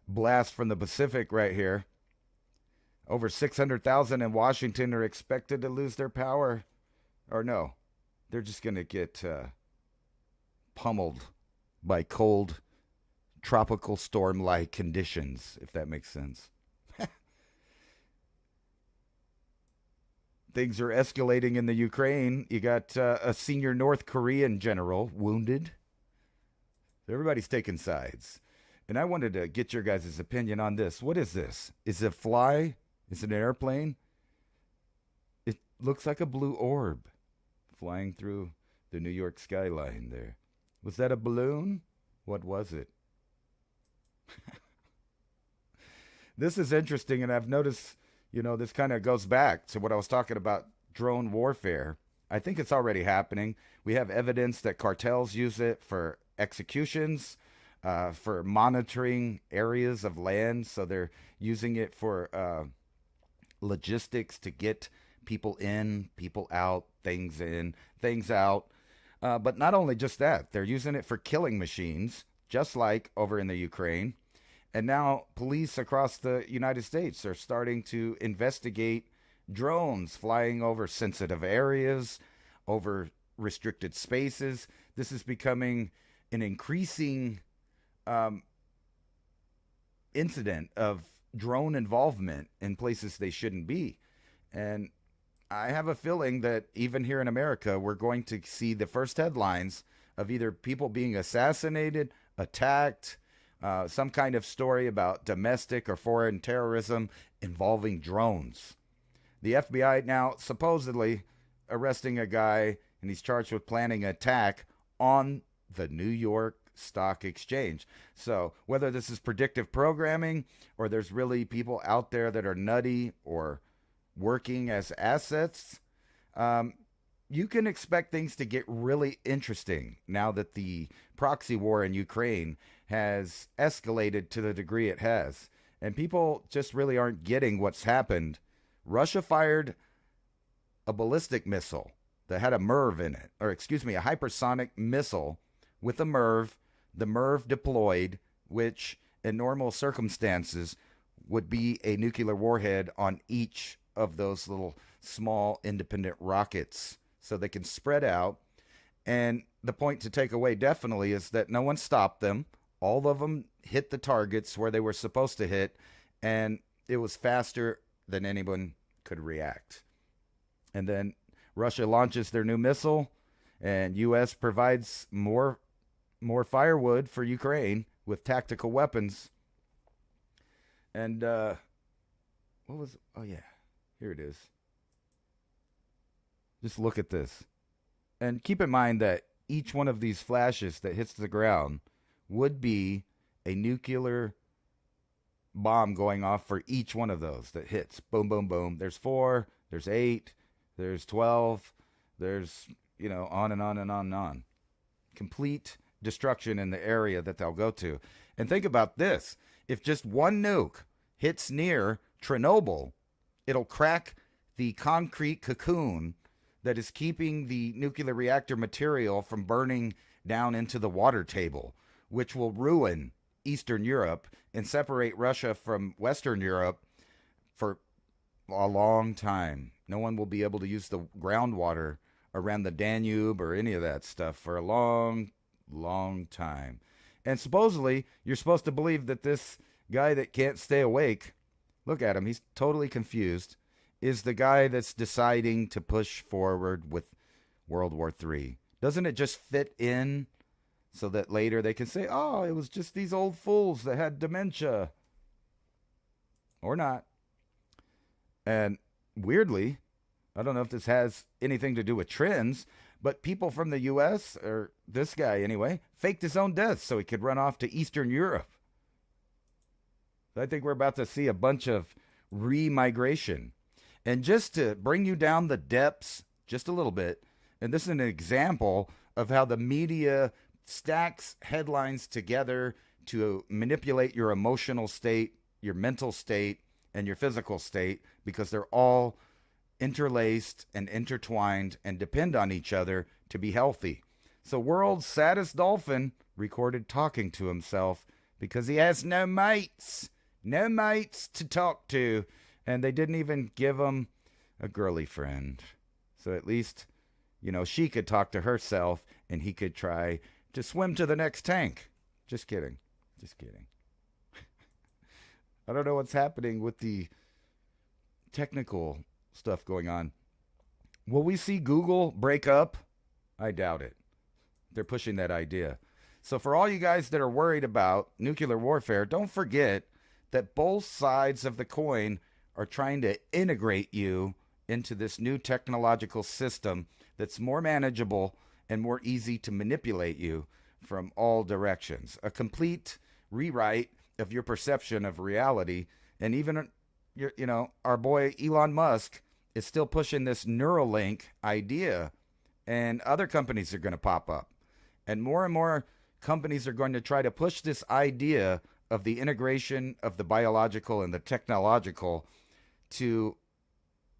blast from the Pacific right here. Over 600,000 in Washington are expected to lose their power. Or no, they're just going to get pummeled by cold, tropical storm-like conditions, if that makes sense. Things are escalating in the Ukraine. You got a senior North Korean general wounded. Everybody's taking sides. And I wanted to get your guys' opinion on this. What is this? Is it a fly? Is it an airplane? It looks like a blue orb flying through the New York skyline there. Was that a balloon? What was it? This is interesting, and I've noticed, this kind of goes back to what I was talking about, drone warfare. I think it's already happening. We have evidence that cartels use it for executions, for monitoring areas of land. So they're using it for logistics to get people in, people out, things in, things out. But not only just that, they're using it for killing machines, just like over in the Ukraine. And now police across the United States are starting to investigate drones flying over sensitive areas, over restricted spaces. This is becoming an increasing incident of drone involvement in places they shouldn't be. And I have a feeling that even here in America, we're going to see the first headlines of either people being assassinated, attacked, some kind of story about domestic or foreign terrorism involving drones. The FBI now supposedly arresting a guy, and he's charged with planning an attack on the New York Stock Exchange. So whether this is predictive programming or there's really people out there that are nutty or working as assets, you can expect things to get really interesting now that the proxy war in Ukraine has escalated to the degree it has. And people just really aren't getting what's happened. Russia fired a ballistic missile that had a MIRV in it, or excuse me, a hypersonic missile with a MIRV. The MIRV deployed, which in normal circumstances would be a nuclear warhead on each of those little small independent rockets so they can spread out. And the point to take away definitely is that no one stopped them. All of them hit the targets where they were supposed to hit, and it was faster than anyone could react. And then Russia launches their new missile, and U.S. provides more firewood for Ukraine with tactical weapons. And what was? Oh yeah, here it is. Just look at this, and keep in mind that each one of these flashes that hits the ground would be a nuclear bomb going off for each one of those that hits. Boom, boom, boom. There's 4, there's 8, there's 12, there's, on and on and on and on. Complete destruction in the area that they'll go to. And think about this. If just one nuke hits near Chernobyl, it'll crack the concrete cocoon that is keeping the nuclear reactor material from burning down into the water table, which will ruin Eastern Europe and separate Russia from Western Europe for a long time. No one will be able to use the groundwater around the Danube or any of that stuff for a long, long time. And supposedly, you're supposed to believe that this guy that can't stay awake, look at him, he's totally confused, is the guy that's deciding to push forward with World War III. Doesn't it just fit in so that later they can say, oh, it was just these old fools that had dementia? Or not. And weirdly, I don't know if this has anything to do with trends, but people from the U.S., or this guy anyway, faked his own death so he could run off to Eastern Europe. I think we're about to see a bunch of re-migration. And just to bring you down the depths just a little bit, and this is an example of how the media stacks headlines together to manipulate your emotional state, your mental state, and your physical state, because they're all interlaced and intertwined and depend on each other to be healthy. So world's saddest dolphin recorded talking to himself because he has no mates to talk to, and they didn't even give him a girly friend. So at least, she could talk to herself and he could try to swim to the next tank. Just kidding. I don't know what's happening with the technical stuff going on. Will we see Google break up? I doubt it. They're pushing that idea. So for all you guys that are worried about nuclear warfare, don't forget that both sides of the coin are trying to integrate you into this new technological system that's more manageable and more easy to manipulate you from all directions. A complete rewrite of your perception of reality. And even our boy Elon Musk is still pushing this Neuralink idea, and other companies are going to pop up, and more companies are going to try to push this idea of the integration of the biological and the technological to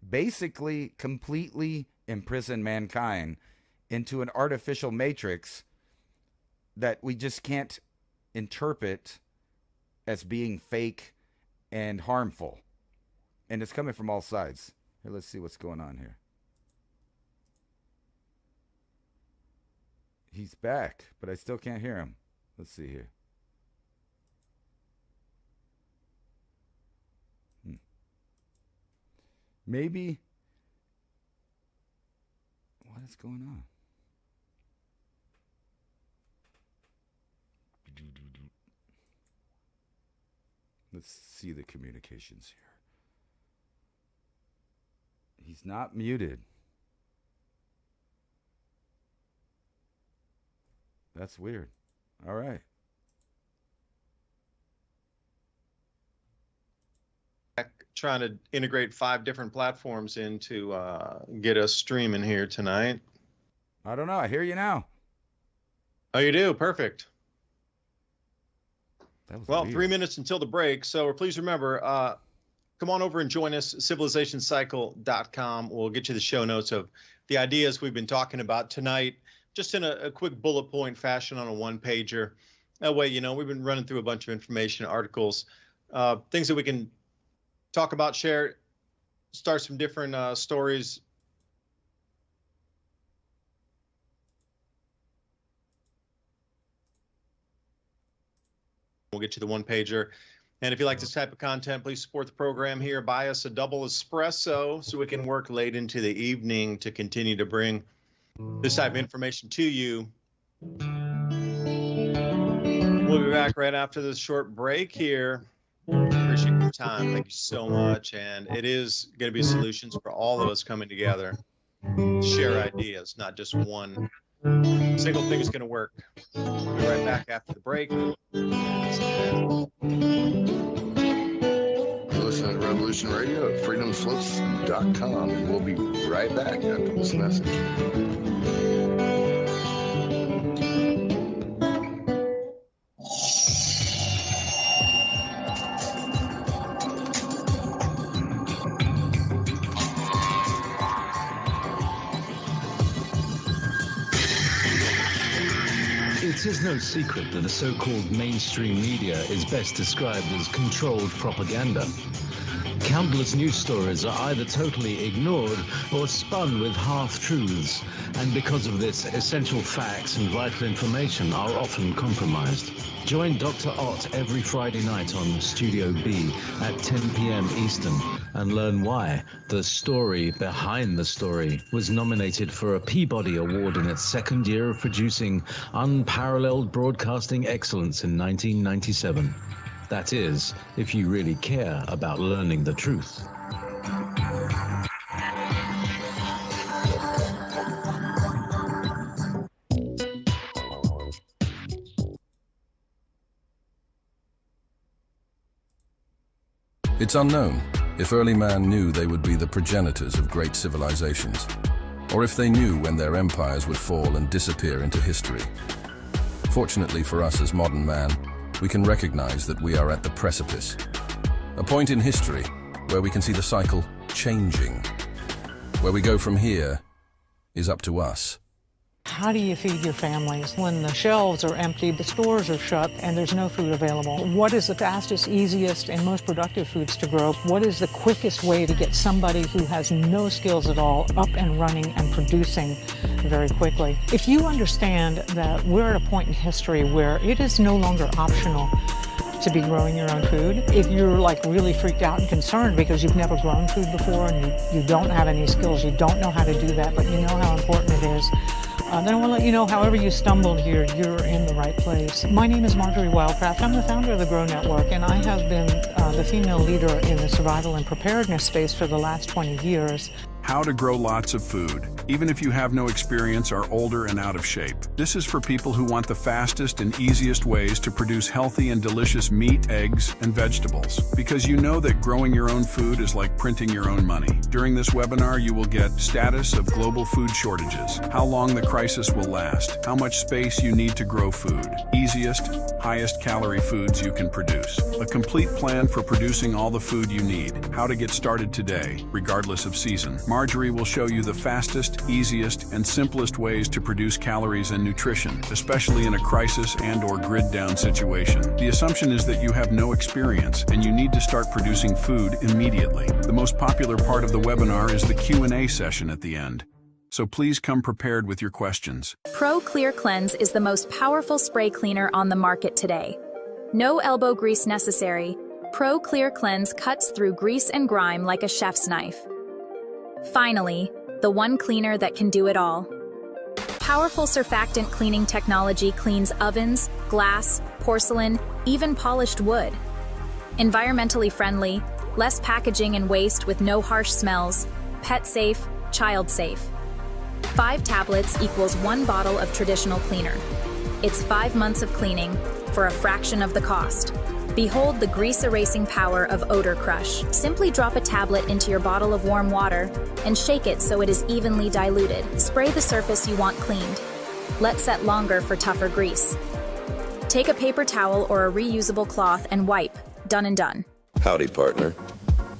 basically completely imprison mankind into an artificial matrix that we just can't interpret as being fake and harmful. And it's coming from all sides. Here, let's see what's going on here. He's back, but I still can't hear him. Let's see here. Maybe. What is going on? Let's see the communications here. He's not muted. That's weird. All right. Trying to integrate 5 different platforms into get us streaming here tonight. I don't know. I hear you now. Oh, you do? Perfect. That was well, weird. 3 minutes until the break. So please remember, come on over and join us, civilizationcycle.com. We'll get you the show notes of the ideas we've been talking about tonight, just in a quick bullet point fashion on a one-pager. That way, we've been running through a bunch of information, articles, things that we can talk about, share, start some different stories. We'll get you the one-pager. And if you like this type of content, please support the program here. Buy us a double espresso so we can work late into the evening to continue to bring this type of information to you. We'll be back right after this short break here. Appreciate your time. Thank you so much. And it is going to be solutions for all of us coming together to share ideas, not just one single thing is going to work. We'll be right back after the break. Listen to Revolution Radio at freedomslips.com, and we'll be right back after this message. It is no secret that the so-called mainstream media is best described as controlled propaganda. Countless news stories are either totally ignored or spun with half-truths, and because of this, essential facts and vital information are often compromised. Join Dr. Ott every Friday night on Studio B at 10 p.m. Eastern and learn why The Story Behind the Story was nominated for a Peabody Award in its second year of producing unparalleled broadcasting excellence in 1997. That is, if you really care about learning the truth. It's unknown if early man knew they would be the progenitors of great civilizations, or if they knew when their empires would fall and disappear into history. Fortunately for us as modern man, we can recognize that we are at the precipice, a point in history where we can see the cycle changing. Where we go from here is up to us. How do you feed your families when the shelves are empty, the stores are shut, and there's no food available? What is the fastest, easiest, and most productive foods to grow? What is the quickest way to get somebody who has no skills at all up and running and producing very quickly? If you understand that we're at a point in history where it is no longer optional to be growing your own food, if you're like really freaked out and concerned because you've never grown food before and you don't have any skills, you don't know how to do that, but you know how important it is, then I want to let you know, however you stumbled here, you're in the right place. My name is Marjorie Wildcraft. I'm the founder of the Grow Network, and I have been the female leader in the survival and preparedness space for the last 20 years. How to grow lots of food, even if you have no experience, are older and out of shape. This is for people who want the fastest and easiest ways to produce healthy and delicious meat, eggs, and vegetables. Because you know that growing your own food is like printing your own money. During this webinar, you will get status of global food shortages, how long the crisis will last, how much space you need to grow food, easiest, highest calorie foods you can produce, a complete plan for producing all the food you need, how to get started today, regardless of season. Marjorie will show you the fastest, easiest, and simplest ways to produce calories and nutrition, especially in a crisis and/or grid-down situation. The assumption is that you have no experience and you need to start producing food immediately. The most popular part of the webinar is the Q&A session at the end. So please come prepared with your questions. Pro Clear Cleanse is the most powerful spray cleaner on the market today. No elbow grease necessary. Pro Clear Cleanse cuts through grease and grime like a chef's knife. Finally, the one cleaner that can do it all. Powerful surfactant cleaning technology cleans ovens, glass, porcelain, even polished wood. Environmentally friendly, less packaging and waste with no harsh smells, pet safe, child safe. 5 tablets equals 1 bottle of traditional cleaner. It's 5 months of cleaning for a fraction of the cost. Behold the grease-erasing power of Odor Crush. Simply drop a tablet into your bottle of warm water and shake it so it is evenly diluted. Spray the surface you want cleaned. Let set longer for tougher grease. Take a paper towel or a reusable cloth and wipe. Done and done. Howdy, partner.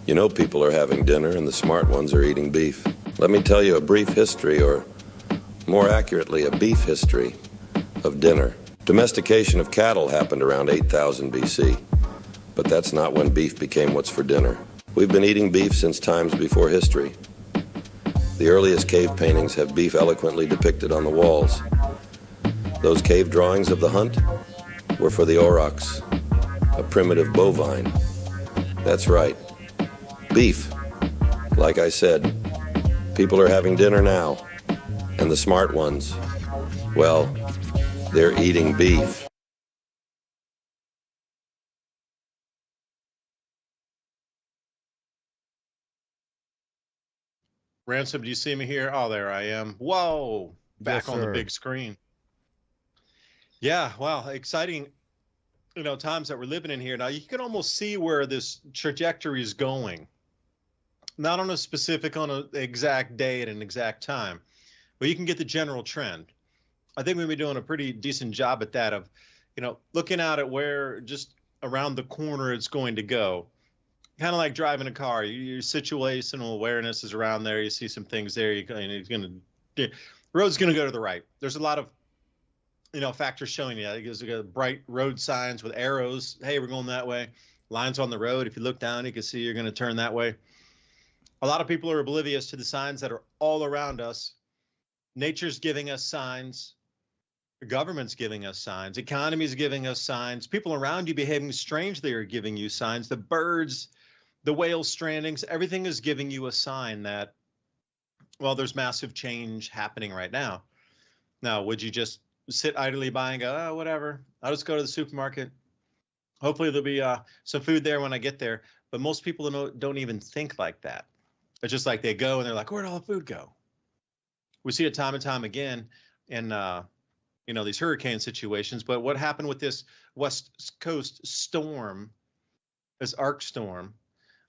You know people are having dinner and the smart ones are eating beef. Let me tell you a brief history, or more accurately, a beef history of dinner. Domestication of cattle happened around 8000 BC, but that's not when beef became what's for dinner. We've been eating beef since times before history. The earliest cave paintings have beef eloquently depicted on the walls. Those cave drawings of the hunt were for the aurochs, a primitive bovine. That's right, beef. Like I said, people are having dinner now, and the smart ones, well, they're eating beef. Ransom, do you see me here? Oh, there I am. Whoa, back on the big screen. Yeah, wow, exciting, times that we're living in here. Now, you can almost see where this trajectory is going. Not on an exact day at an exact time, but you can get the general trend. I think we've been doing a pretty decent job at that of, looking out at where just around the corner it's going to go. Kind of like driving a car. Your situational awareness is around there. You see some things there. The road's going to go to the right. There's a lot of, factors showing you. There's bright road signs with arrows. Hey, we're going that way. Lines on the road. If you look down, you can see you're going to turn that way. A lot of people are oblivious to the signs that are all around us. Nature's giving us signs. The government's giving us signs. Economy's giving us signs. People around you behaving strangely are giving you signs. The birds, the whale strandings, everything is giving you a sign that, well, there's massive change happening right now. Now, would you just sit idly by and go, oh, whatever, I'll just go to the supermarket. Hopefully there'll be some food there when I get there. But most people don't even think like that. It's just like they go and they're like, where'd all the food go? We see it time and time again in these hurricane situations. But what happened with this West Coast storm, this arc storm,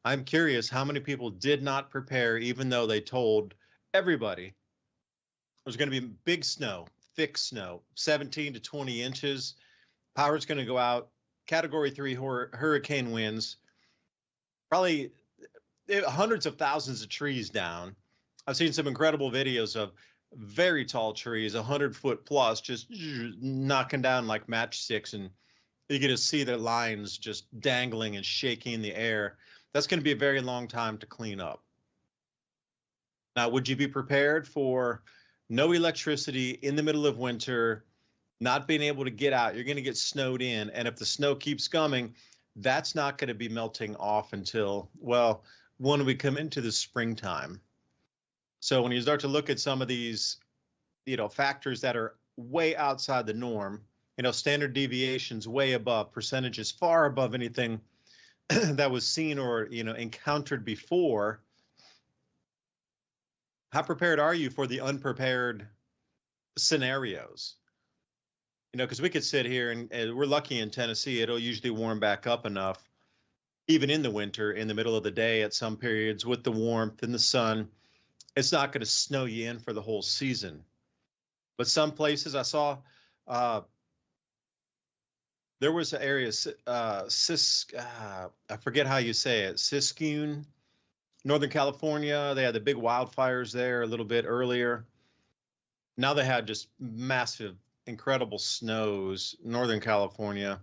I'm curious how many people did not prepare, even though they told everybody there's going to be big snow, thick snow, 17 to 20 inches. Power's going to go out. Category 3 hurricane winds. Probably hundreds of thousands of trees down. I've seen some incredible videos of very tall trees, 100-foot plus, just knocking down like matchsticks, and you get to see the lines just dangling and shaking in the air. That's going to be a very long time to clean up. Now, would you be prepared for no electricity in the middle of winter, not being able to get out? You're going to get snowed in, and if the snow keeps coming, that's not going to be melting off until, well, when we come into the springtime. So when you start to look at some of these, factors that are way outside the norm, standard deviations way above, percentages far above anything that was seen or, encountered before, How prepared are you for the unprepared scenarios? You know, because we could sit here and we're lucky in Tennessee, it'll usually warm back up enough, even in the winter, in the middle of the day at some periods with the warmth and the sun. It's not going to snow you in for the whole season. But some places I saw, there was an area, I forget how you say it, Siskiyou, Northern California. They had the big wildfires there a little bit earlier. Now they had just massive, incredible snows, Northern California.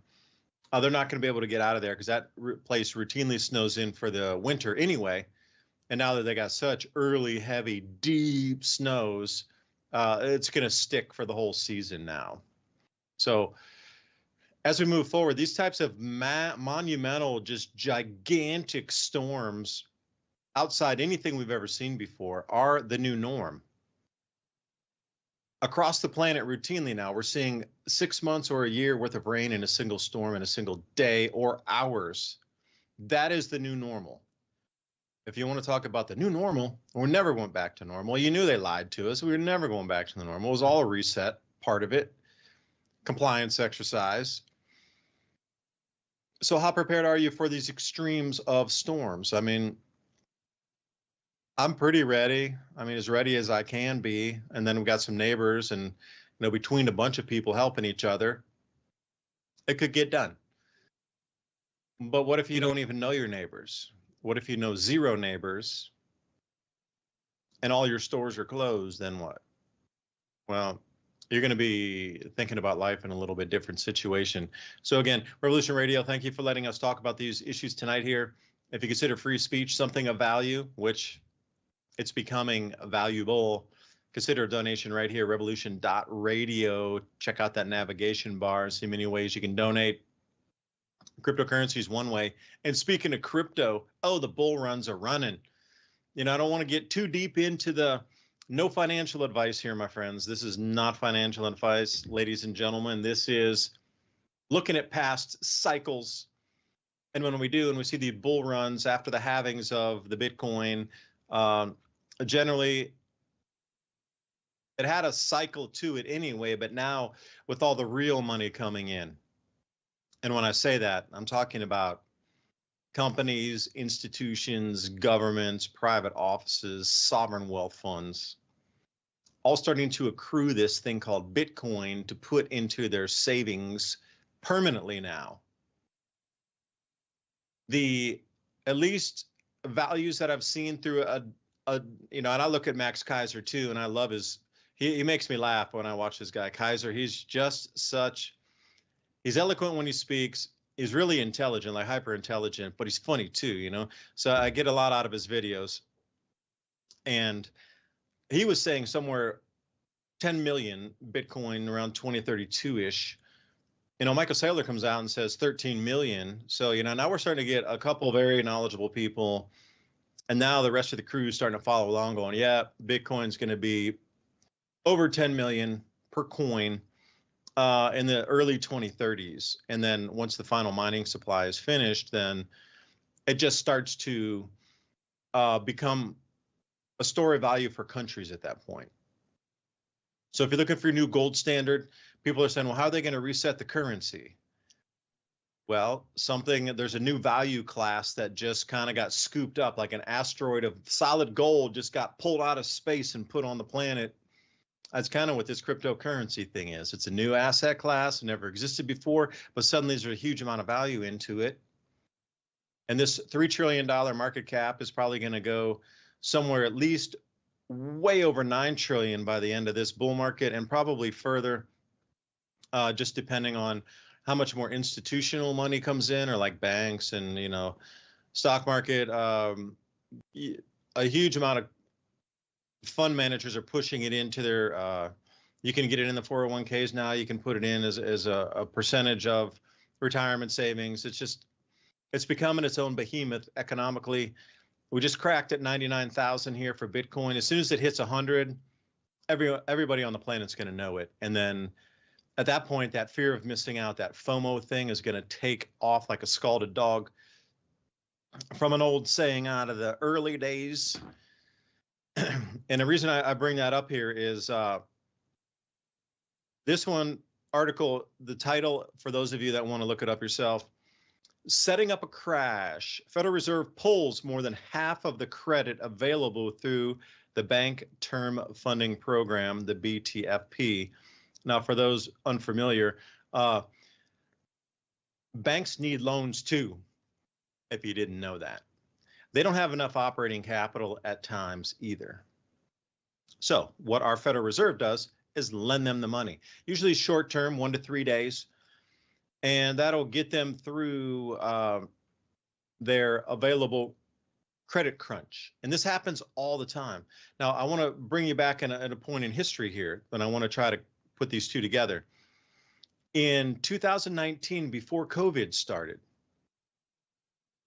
They're not going to be able to get out of there because that place routinely snows in for the winter anyway. And now that they got such early, heavy, deep snows, it's going to stick for the whole season now. So as we move forward, these types of monumental, just gigantic storms outside anything we've ever seen before are the new norm. Across the planet routinely now, we're seeing 6 months or a year worth of rain in a single storm in a single day or hours. That is the new normal. If you want to talk about the new normal, we never went back to normal. You knew they lied to us. We were never going back to the normal. It was all a reset, part of it, compliance exercise. So how prepared are you for these extremes of storms? I mean, I'm pretty ready. I mean, as ready as I can be. And then we've got some neighbors and, you know, between a bunch of people helping each other, it could get done. But what if you don't even know your neighbors? What if you know 0 neighbors and all your stores are closed? Then what? Well, you're going to be thinking about life in a little bit different situation. So again, Revolution Radio, thank you for letting us talk about these issues tonight here. If you consider free speech something of value, which it's becoming valuable, consider a donation right here, revolution.radio. Check out that navigation bar, see many ways you can donate. Cryptocurrency is one way. And speaking of crypto, the bull runs are running. You know, I don't want to get too deep into the no financial advice here, my friends. This is not financial advice, ladies and gentlemen. This is looking at past cycles. And when we do, and we see the bull runs after the halvings of the Bitcoin, generally it had a cycle to it anyway, but now with all the real money coming in. And when I say that, I'm talking about companies, institutions, governments, private offices, sovereign wealth funds, all starting to accrue this thing called Bitcoin to put into their savings permanently now. The at least values that I've seen through and I look at Max Kaiser too, and I love he makes me laugh when I watch this guy. Kaiser, he's eloquent when he speaks. He's really intelligent, like hyper intelligent, but he's funny too, you know? So I get a lot out of his videos. And he was saying somewhere 10 million Bitcoin around 2032-ish. You know, Michael Saylor comes out and says 13 million. So, you know, now we're starting to get a couple very knowledgeable people. And now the rest of the crew is starting to follow along going, yeah, Bitcoin's going to be over 10 million per coin in the early 2030s. And then once the final mining supply is finished, then it just starts to become a store of value for countries at that point. So if you're looking for a new gold standard, people are saying, well, how are they going to reset the currency? Well, there's a new value class that just kind of got scooped up, like an asteroid of solid gold just got pulled out of space and put on the planet. That's kind of what this cryptocurrency thing is. It's a new asset class, never existed before, but suddenly there's a huge amount of value into it. And this $3 trillion market cap is probably going to go somewhere at least way over 9 trillion by the end of this bull market, and probably further, just depending on how much more institutional money comes in, or like banks and, you know, stock market. A huge amount of fund managers are pushing it into their, you can get it in the 401ks now. You can put it in as a percentage of retirement savings. It's becoming its own behemoth economically. We just cracked at 99,000 here for Bitcoin. As soon as it hits 100, everybody on the planet's going to know it. And then at that point, that fear of missing out, that FOMO thing is going to take off like a scalded dog. From an old saying out of the early days, And the reason I bring that up here is this one article, the title, for those of you that want to look it up yourself, Setting Up a Crash. Federal Reserve pulls more than half of the credit available through the Bank Term Funding Program, the BTFP. Now, for those unfamiliar, banks need loans too, if you didn't know that. They don't have enough operating capital at times either. So what our Federal Reserve does is lend them the money, usually short term, 1 to 3 days, and that'll get them through their available credit crunch. And this happens all the time. Now, I want to bring you back at a point in history here, and I want to try to put these two together. In 2019, before COVID started,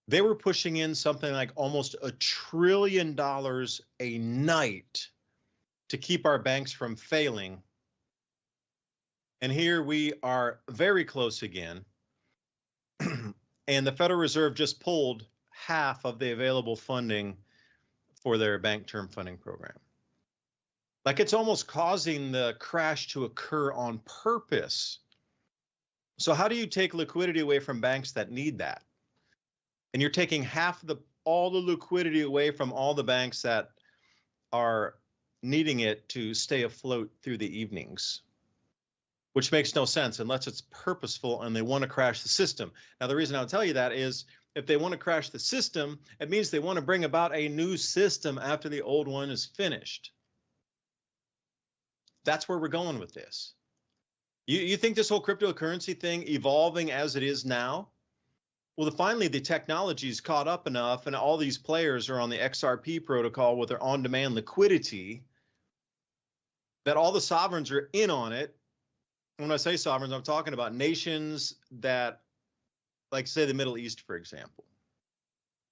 they were pushing in something like almost $1 trillion a night to keep our banks from failing. And here we are very close again. And the Federal Reserve just pulled half of the available funding for their bank term funding program. Like, it's almost causing the crash to occur on purpose. So how do you take liquidity away from banks that need that? And you're taking all the liquidity away from all the banks that are needing it to stay afloat through the evenings, which makes no sense unless it's purposeful and they want to crash the system. Now, the reason I'll tell you that is if they want to crash the system, it means they want to bring about a new system after the old one is finished. That's where we're going with this. You think this whole cryptocurrency thing evolving as it is now? Well, finally, the technology's caught up enough, and all these players are on the XRP protocol with their on-demand liquidity, that all the sovereigns are in on it. When I say sovereigns, I'm talking about nations that, like, say, the Middle East, for example.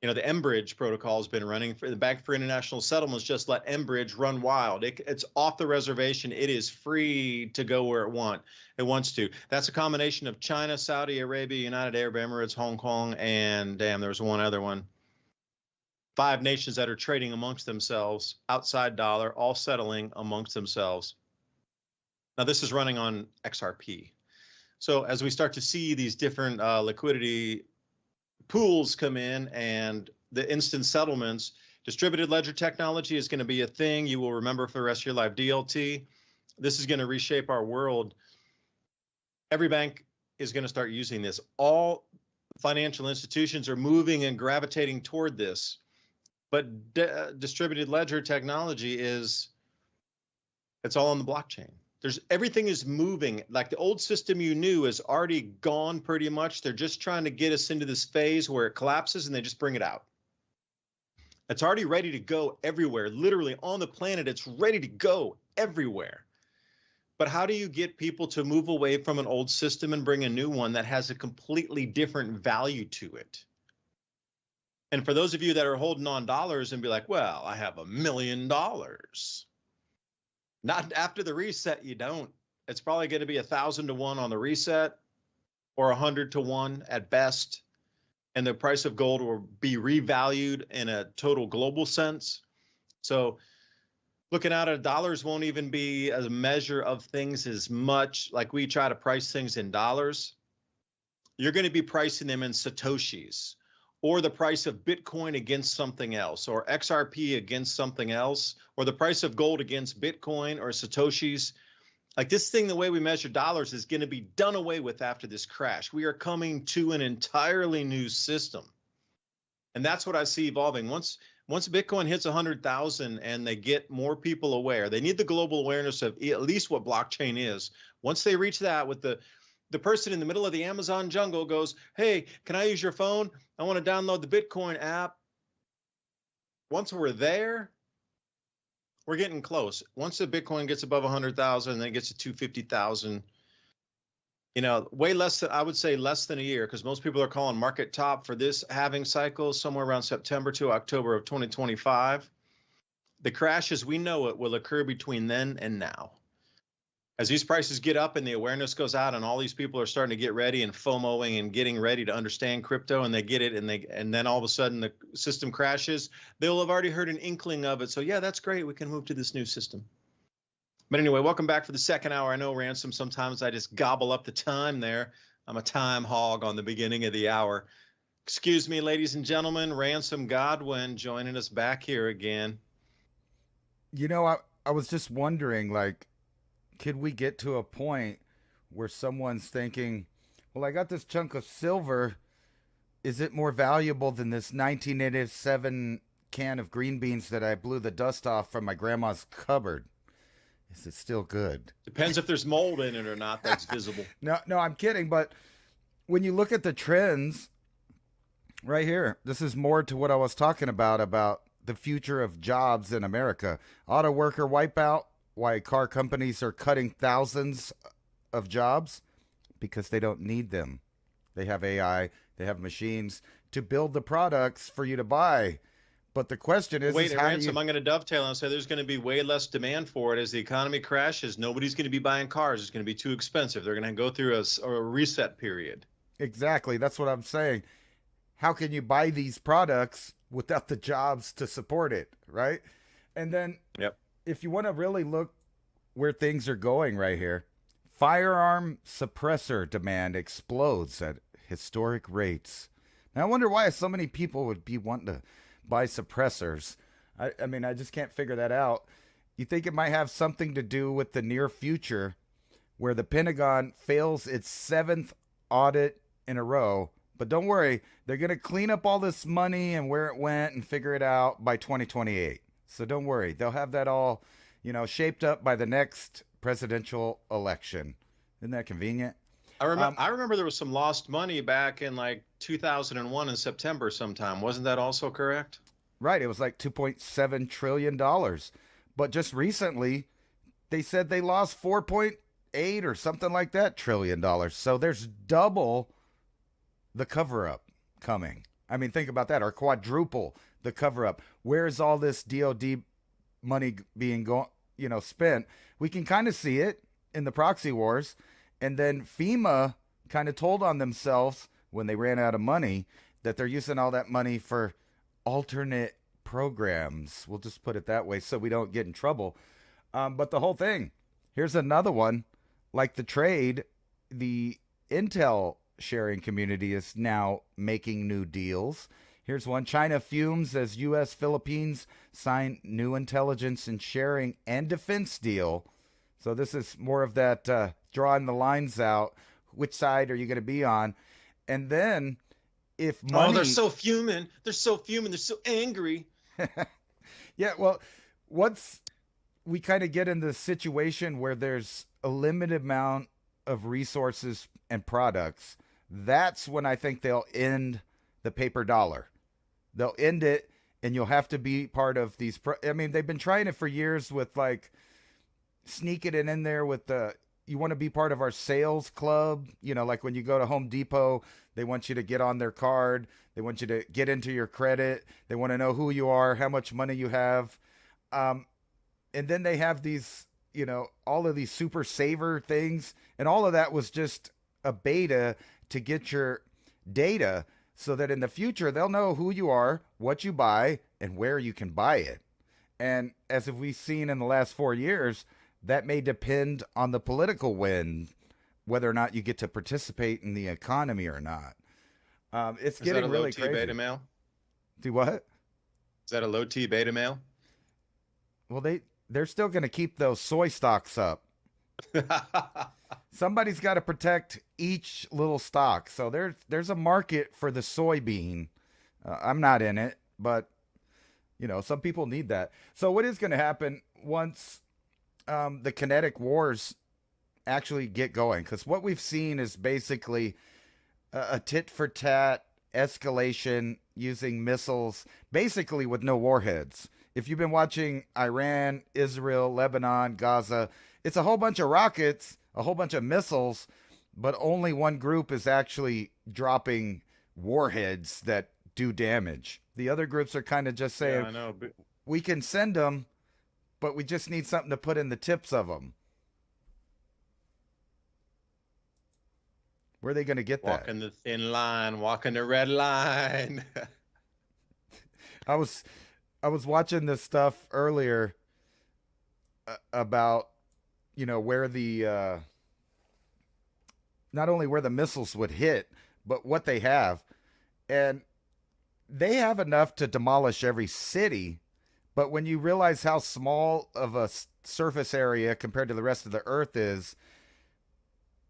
You know, the M.A.D protocol has been running. For the Bank for International Settlements just let M.A.D run wild. It's off the reservation. It is free to go where it wants to. That's a combination of China, Saudi Arabia, United Arab Emirates, Hong Kong, and there's one other one. 5 nations that are trading amongst themselves, outside dollar, all settling amongst themselves. Now, this is running on XRP. So as we start to see these different liquidity pools come in and the instant settlements, distributed ledger technology is going to be a thing you will remember for the rest of your life. DLT, this is going to reshape our world. Every bank is going to start using this. All financial institutions are moving and gravitating toward this. But distributed ledger technology it's all on the blockchain. Everything is moving. Like, the old system you knew is already gone pretty much. They're just trying to get us into this phase where it collapses and they just bring it out. It's already ready to go everywhere. Literally on the planet, it's ready to go everywhere. But how do you get people to move away from an old system and bring a new one that has a completely different value to it? And for those of you that are holding on dollars and be like, well, I have $1 million. Not after the reset, you don't. It's probably going to be 1,000 to 1 on the reset, or 100 to 1 at best. And the price of gold will be revalued in a total global sense. So looking out at dollars won't even be a measure of things as much. Like, we try to price things in dollars. You're going to be pricing them in Satoshis, or the price of Bitcoin against something else, or XRP against something else, or the price of gold against Bitcoin or Satoshis. Like, this thing, the way we measure dollars is going to be done away with after this crash. We are coming to an entirely new system. And that's what I see evolving. Once Bitcoin hits 100,000 and they get more people aware, they need the global awareness of at least what blockchain is. Once they reach that, with the person in the middle of the Amazon jungle goes, hey, can I use your phone? I want to download the Bitcoin app. Once we're there, we're getting close. Once the Bitcoin gets above 100,000 and then it gets to 250,000, way less than, I would say less than a year, because most people are calling market top for this halving cycle somewhere around September to October of 2025. The crash as we know it will occur between then and now. as these prices get up and the awareness goes out and all these people are starting to get ready and FOMOing and getting ready to understand crypto, and they get it, and then all of a sudden the system crashes, they'll have already heard an inkling of it. So yeah, that's great. We can move to this new system. But anyway, welcome back for the second hour. I know, Ransom, sometimes I just gobble up the time there. I'm a time hog on the beginning of the hour. Excuse me, ladies and gentlemen, Ransom Godwin joining us back here again. You know, I was just wondering, like, could we get to a point where someone's thinking, well, I got this chunk of silver. Is it more valuable than this 1987 can of green beans that I blew the dust off from my grandma's cupboard? Is it still good? Depends if there's mold in it or not that's visible. No, I'm kidding. But when you look at the trends right here, this is more to what I was talking about the future of jobs in America. Auto worker wipeout. Why car companies are cutting thousands of jobs? Because they don't need them. They have AI, they have machines to build the products for you to buy. But the question is, wait, Ransom, I'm going to dovetail and say there's going to be way less demand for it as the economy crashes. Nobody's going to be buying cars. It's going to be too expensive. They're going to go through a reset period. Exactly. That's what I'm saying. How can you buy these products without the jobs to support it, right? And then if you want to really look where things are going right here, firearm suppressor demand explodes at historic rates. Now, I wonder why so many people would be wanting to buy suppressors. I mean, I just can't figure that out. You think it might have something to do with the near future where the Pentagon fails its 7th audit in a row. But don't worry, they're going to clean up all this money and where it went and figure it out by 2028. So don't worry. They'll have that all, shaped up by the next presidential election. Isn't that convenient? I remember there was some lost money back in like 2001 in September sometime. Wasn't that also correct? Right. It was like $2.7 trillion. But just recently, they said they lost 4.8 or something like that trillion dollars. So there's double the cover-up coming. I mean, think about that, or quadruple the cover-up. Where's all this DOD money being spent? We can kind of see it in the proxy wars. And then FEMA kind of told on themselves when they ran out of money that they're using all that money for alternate programs. We'll just put it that way so we don't get in trouble. But the whole thing, here's another one, like the trade, the Intel sharing community is now making new deals. Here's one. China fumes as U.S. Philippines sign new intelligence and sharing and defense deal. So this is more of that drawing the lines out. Which side are you going to be on? And then if money... Oh, they're so fuming. They're so angry. Yeah, well, once we kind of get in the situation where there's a limited amount of resources and products, that's when I think they'll end the paper dollar. They'll end it, and you'll have to be part of these. I mean, they've been trying it for years with like sneaking it in there with the, you want to be part of our sales club. Like when you go to Home Depot, they want you to get on their card. They want you to get into your credit. They want to know who you are, how much money you have. And then they have these, all of these super saver things. And all of that was just a beta to get your data so that in the future they'll know who you are, what you buy, and where you can buy it. And as we've seen in the last 4 years, that may depend on the political win, whether or not you get to participate in the economy or not. It's getting really crazy. Is that a low T beta male? Do what? Is that a low T beta male? Well, they're still going to keep those soy stocks up. Somebody's got to protect each little stock. So there's a market for the soybean. I'm not in it, but some people need that. So what is going to happen once the kinetic wars actually get going? Because what we've seen is basically a tit for tat escalation using missiles, basically with no warheads. If you've been watching Iran, Israel, Lebanon, Gaza, it's a whole bunch of rockets, a whole bunch of missiles, but only one group is actually dropping warheads that do damage. The other groups are kind of just saying, I know, but we can send them, but we just need something to put in the tips of them. Where are they going to get that? Walking the thin line, walking the red line. I was watching this stuff earlier about, where the not only where the missiles would hit, but what they have. And they have enough to demolish every city. But when you realize how small of a surface area compared to the rest of the earth is,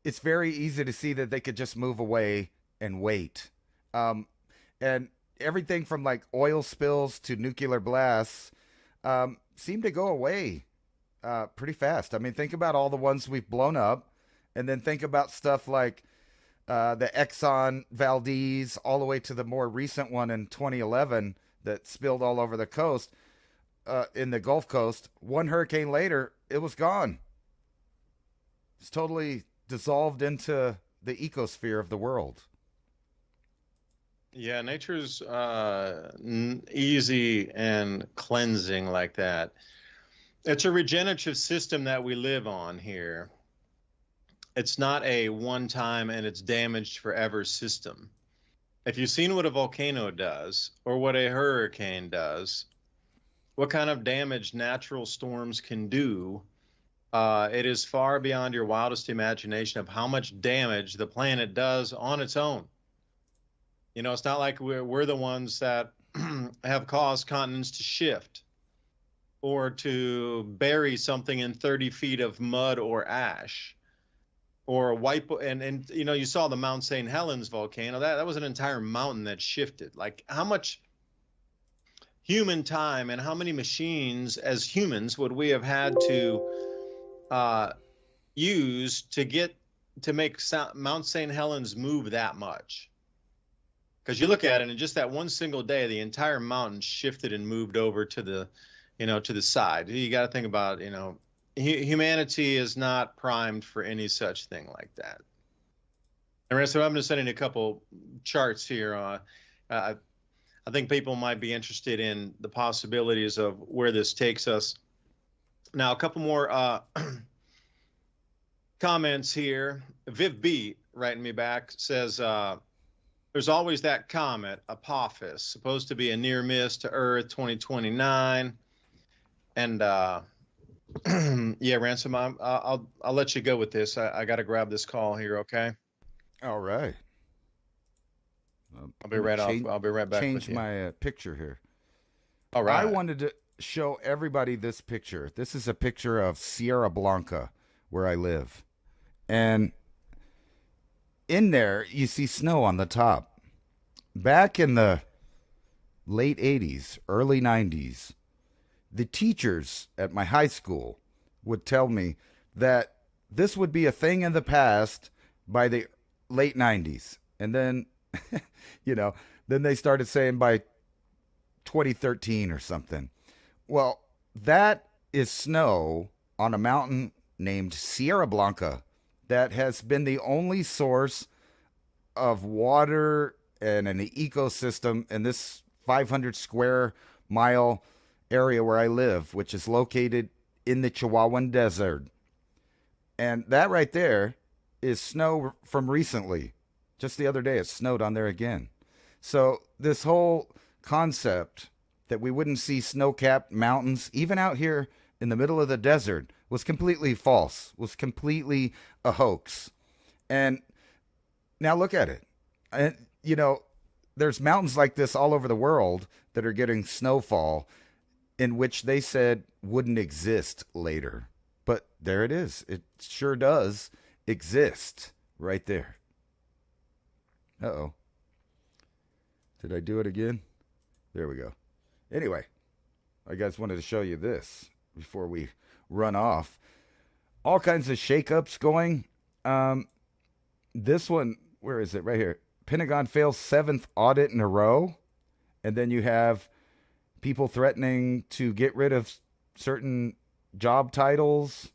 it's very easy to see that they could just move away and wait. And everything from like oil spills to nuclear blasts seem to go away pretty fast. I mean, think about all the ones we've blown up, and then think about stuff like the Exxon Valdez, all the way to the more recent one in 2011 that spilled all over the coast, in the Gulf Coast. One hurricane later, it was gone. It's totally dissolved into the ecosphere of the world. Yeah, nature's easy and cleansing like that. It's a regenerative system that we live on here. It's not a one-time and it's damaged forever system. If you've seen what a volcano does or what a hurricane does, what kind of damage natural storms can do, it is far beyond your wildest imagination of how much damage the planet does on its own. It's not like we're the ones that have caused continents to shift or to bury something in 30 feet of mud or ash. Or wipe, and you saw the Mount St. Helens volcano. That was an entire mountain that shifted. Like, how much human time and how many machines as humans would we have had to use to make Mount St. Helens move that much? Because you look at it, and in just that one single day, the entire mountain shifted and moved over to the side. You got to think about, humanity is not primed for any such thing like that. And so I'm just sending a couple charts here. I think people might be interested in the possibilities of where this takes us. Now, a couple more comments here. Viv B, writing me back, says, there's always that comet, Apophis, supposed to be a near miss to Earth 2029. And yeah, Ransom, I'll let you go with this. I got to grab this call here, okay? All right. I'll be right off. I'll be right back. Change my picture here. All right. I wanted to show everybody this picture. This is a picture of Sierra Blanca, where I live. And in there, you see snow on the top. Back in the late 80s, early 90s, the teachers at my high school would tell me that this would be a thing in the past by the late 90s. And then, then they started saying by 2013 or something. Well, that is snow on a mountain named Sierra Blanca that has been the only source of water and an ecosystem in this 500 square mile area where I live, which is located in the Chihuahuan Desert. And that right there is snow from recently. Just the other day, it snowed on there again. So this whole concept that we wouldn't see snow-capped mountains, even out here in the middle of the desert, was completely false, was completely a hoax. And now look at it. And, there's mountains like this all over the world that are getting snowfall, in which they said wouldn't exist later. But there it is. It sure does exist right there. Uh-oh. Did I do it again? There we go. Anyway, I guys wanted to show you this before we run off. All kinds of shakeups going. This one, where is it? Right here. Pentagon fails 7th audit in a row. And then you have people threatening to get rid of certain job titles.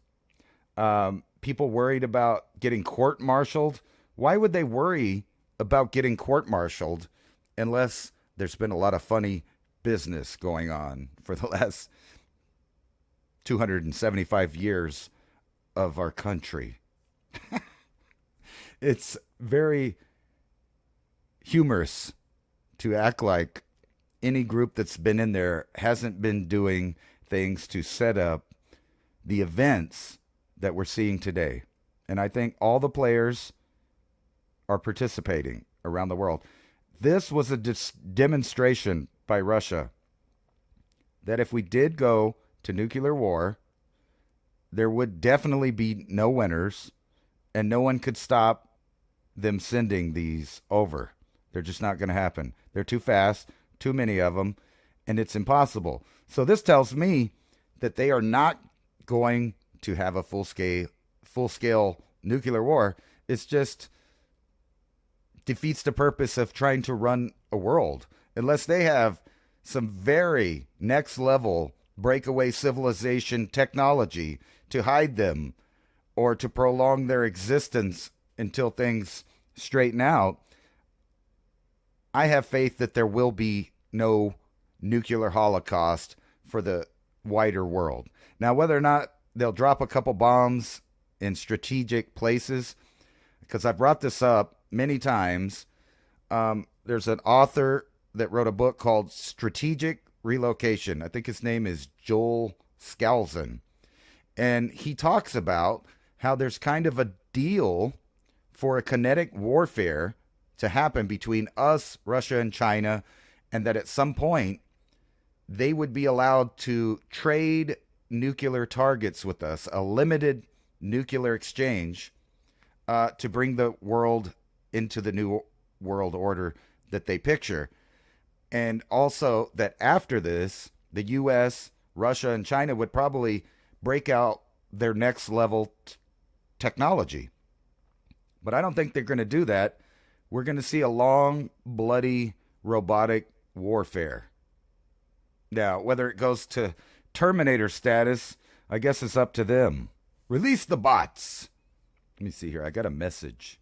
People worried about getting court-martialed. Why would they worry about getting court-martialed unless there's been a lot of funny business going on for the last 275 years of our country? It's very humorous to act like any group that's been in there hasn't been doing things to set up the events that we're seeing today. And I think all the players are participating around the world. This was a demonstration by Russia that if we did go to nuclear war, there would definitely be no winners, and no one could stop them sending these over. They're just not going to happen. They're too fast, too many of them, and it's impossible. So this tells me that they are not going to have a full-scale nuclear war. It's just defeats the purpose of trying to run a world, unless they have some very next level breakaway civilization technology to hide them or to prolong their existence until things straighten out. I have faith that there will be no nuclear holocaust for the wider world. Now, whether or not they'll drop a couple bombs in strategic places, because I brought this up many times. There's an author that wrote a book called Strategic Relocation. I think his name is Joel Skousen. And he talks about how there's kind of a deal for a kinetic warfare to happen between us, Russia, and China, and that at some point they would be allowed to trade nuclear targets with us, a limited nuclear exchange, to bring the world into the new world order that they picture. And also that after this, the U.S., Russia, and China would probably break out their next level technology. But I don't think they're going to do that. We're going to see a long, bloody, robotic warfare. Now, whether it goes to Terminator status, I guess it's up to them. Release the bots. Let me see here. I got a message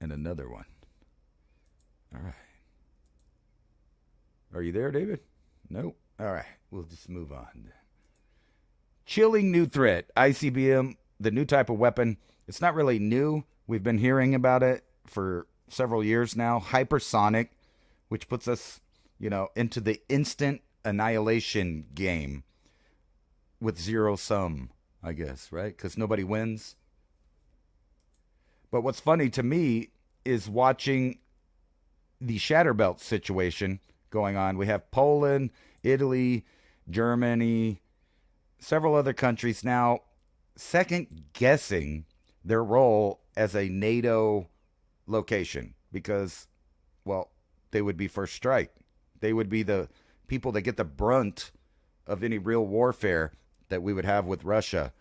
and another one. All right. Are you there, David? Nope. All right. We'll just move on. Chilling new threat. ICBM, the new type of weapon. It's not really new. We've been hearing about it for several years now. Hypersonic, which puts us, into the instant annihilation game with zero sum, I guess, right? Because nobody wins. But what's funny to me is watching the Shatterbelt situation going on. We have Poland, Italy, Germany, several other countries now second guessing their role as a NATO location because, well, they would be first strike. They would be the people that get the brunt of any real warfare that we would have with Russia.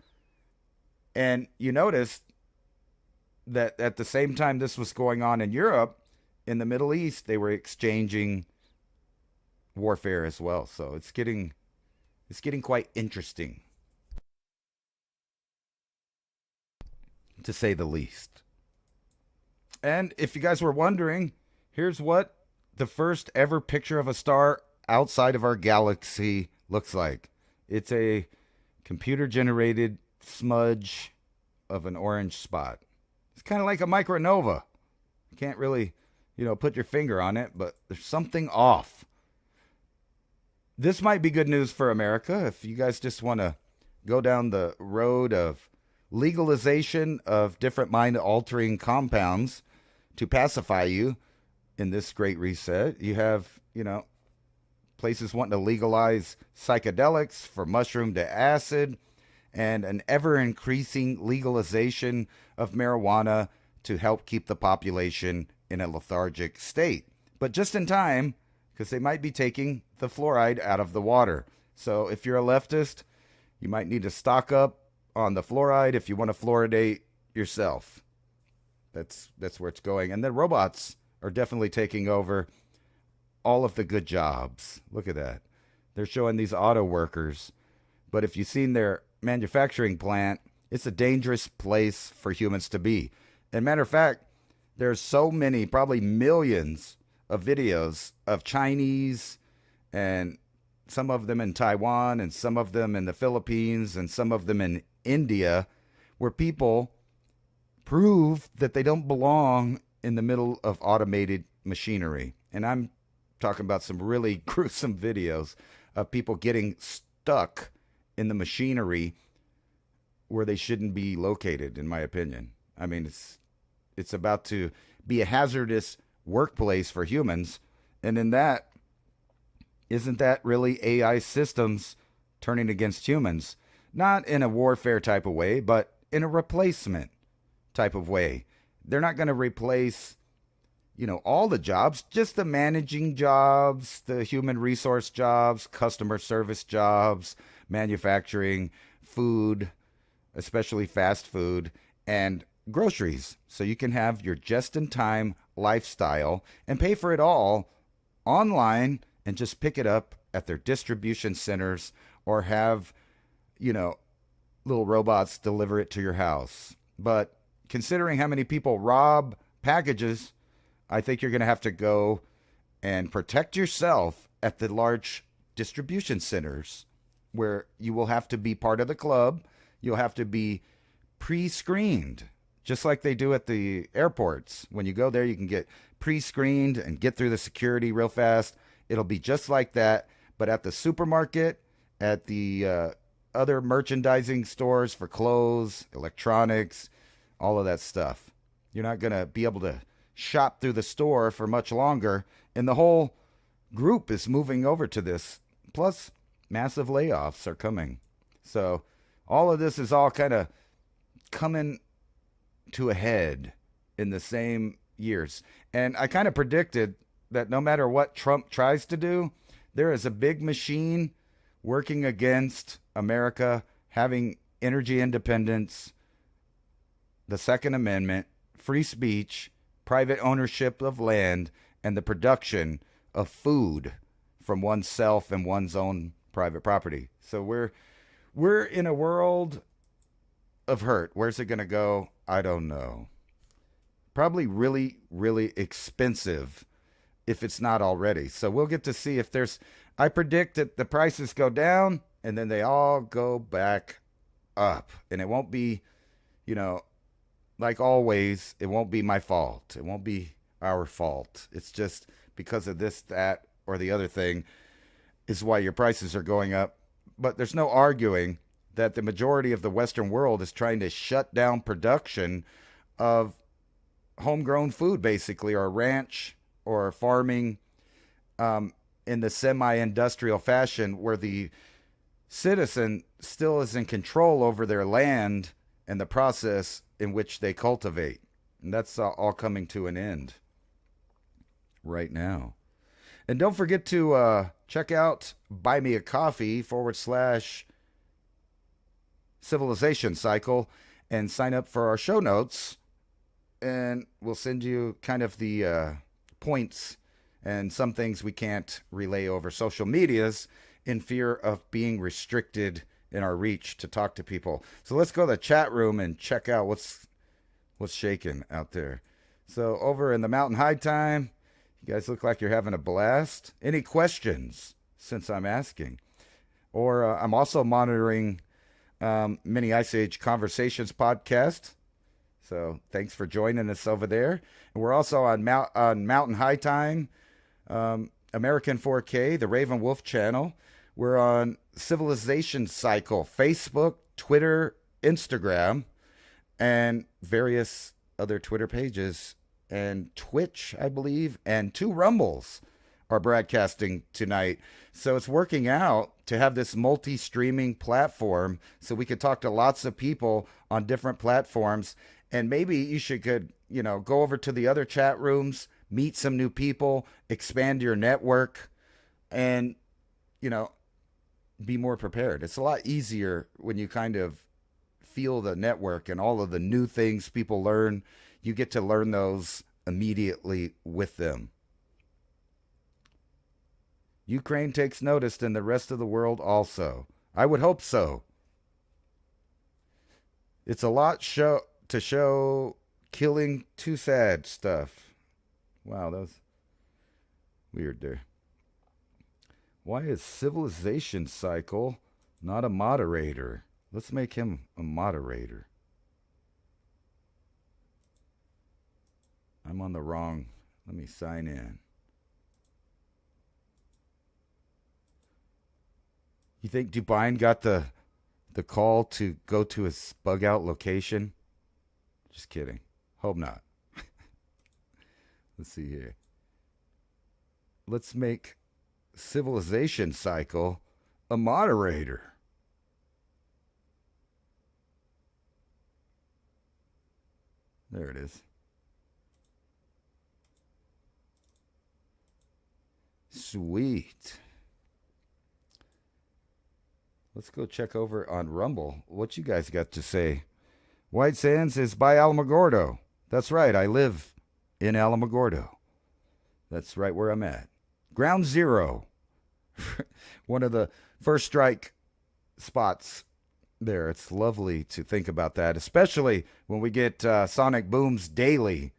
And you notice that at the same time this was going on in Europe, in the Middle East, they were exchanging warfare as well. So it's getting quite interesting, to say the least. And if you guys were wondering, here's what the first ever picture of a star outside of our galaxy looks like. It's a computer-generated smudge of an orange spot. It's kind of like a micronova. You can't really, put your finger on it, but there's something off. This might be good news for America if you guys just want to go down the road of legalization of different mind-altering compounds to pacify you in this great reset. You have, places wanting to legalize psychedelics for mushroom to acid and an ever-increasing legalization of marijuana to help keep the population in a lethargic state. But just in time, because they might be taking the fluoride out of the water. So if you're a leftist, you might need to stock up on the fluoride if you want to fluoridate yourself. That's where it's going. And then robots are definitely taking over all of the good jobs. Look at that. They're showing these auto workers. But if you've seen their manufacturing plant, it's a dangerous place for humans to be. And matter of fact, there's so many, probably millions of videos of Chinese and some of them in Taiwan and some of them in the Philippines and some of them in India where people prove that they don't belong in the middle of automated machinery. And I'm talking about some really gruesome videos of people getting stuck in the machinery where they shouldn't be located, in my opinion. I mean, it's about to be a hazardous workplace for humans. And in that, isn't that really AI systems turning against humans? Not in a warfare type of way, but in a replacement type of way. They're not going to replace, all the jobs, just the managing jobs, the human resource jobs, customer service jobs, manufacturing, food, especially fast food, and groceries. So you can have your just-in-time lifestyle and pay for it all online and just pick it up at their distribution centers or have, little robots deliver it to your house. But considering how many people rob packages, I think you're going to have to go and protect yourself at the large distribution centers where you will have to be part of the club. You'll have to be pre-screened, just like they do at the airports. When you go there, you can get pre-screened and get through the security real fast. It'll be just like that. But at the supermarket, at the other merchandising stores for clothes, electronics, all of that stuff, you're not going to be able to shop through the store for much longer. And the whole group is moving over to this. Plus, massive layoffs are coming. So all of this is all kind of coming to a head in the same years. And I kind of predicted that no matter what Trump tries to do, there is a big machine working against America having energy independence, the Second Amendment, free speech, private ownership of land, and the production of food from oneself and one's own private property. So we're in a world of hurt. Where's it going to go? I don't know. Probably really, really expensive if it's not already. So we'll get to see if I predict that the prices go down and then they all go back up. And it won't be, like always, it won't be my fault. It won't be our fault. It's just because of this, that, or the other thing is why your prices are going up. But there's no arguing that the majority of the Western world is trying to shut down production of homegrown food, basically, or ranch or farming in the semi-industrial fashion where the citizen still is in control over their land and the process in which they cultivate. And that's all coming to an end right now. And don't forget to check out buymeacoffee.com/civilization cycle and sign up for our show notes. And we'll send you kind of the points and some things we can't relay over social medias in fear of being restricted in our reach to talk to people. So let's go to the chat room and check out what's shaking out there. So over in the Mountain High Time, you guys look like you're having a blast. Any questions since I'm asking? Or I'm also monitoring Mini Ice Age Conversations podcast. So thanks for joining us over there. And we're also on Mountain High Time, American 4K, the Raven Wolf channel. We're on Civilization Cycle, Facebook, Twitter, Instagram, and various other Twitter pages, and Twitch, I believe, and 2 Rumbles are broadcasting tonight. So it's working out to have this multi-streaming platform so we could talk to lots of people on different platforms. And maybe you could go over to the other chat rooms, meet some new people, expand your network, and, be more prepared. It's a lot easier when you kind of feel the network and all of the new things people learn. You get to learn those immediately with them. Ukraine takes notice, and the rest of the world also. I would hope so. It's a lot to show killing too sad stuff. Wow, that was weird there. Why is Civilization Cycle not a moderator? Let's make him a moderator. I'm on the wrong. Let me sign in. You think DuByne got the call to go to his bug out location? Just kidding. Hope not. Let's see here. Let's make Civilization Cycle a moderator. There it is. Sweet. Let's go check over on Rumble. What you guys got to say? White Sands is by Alamogordo. That's right. I live in Alamogordo. That's right where I'm at. Ground Zero. One of the first strike spots there. It's lovely to think about that, especially when we get sonic booms daily,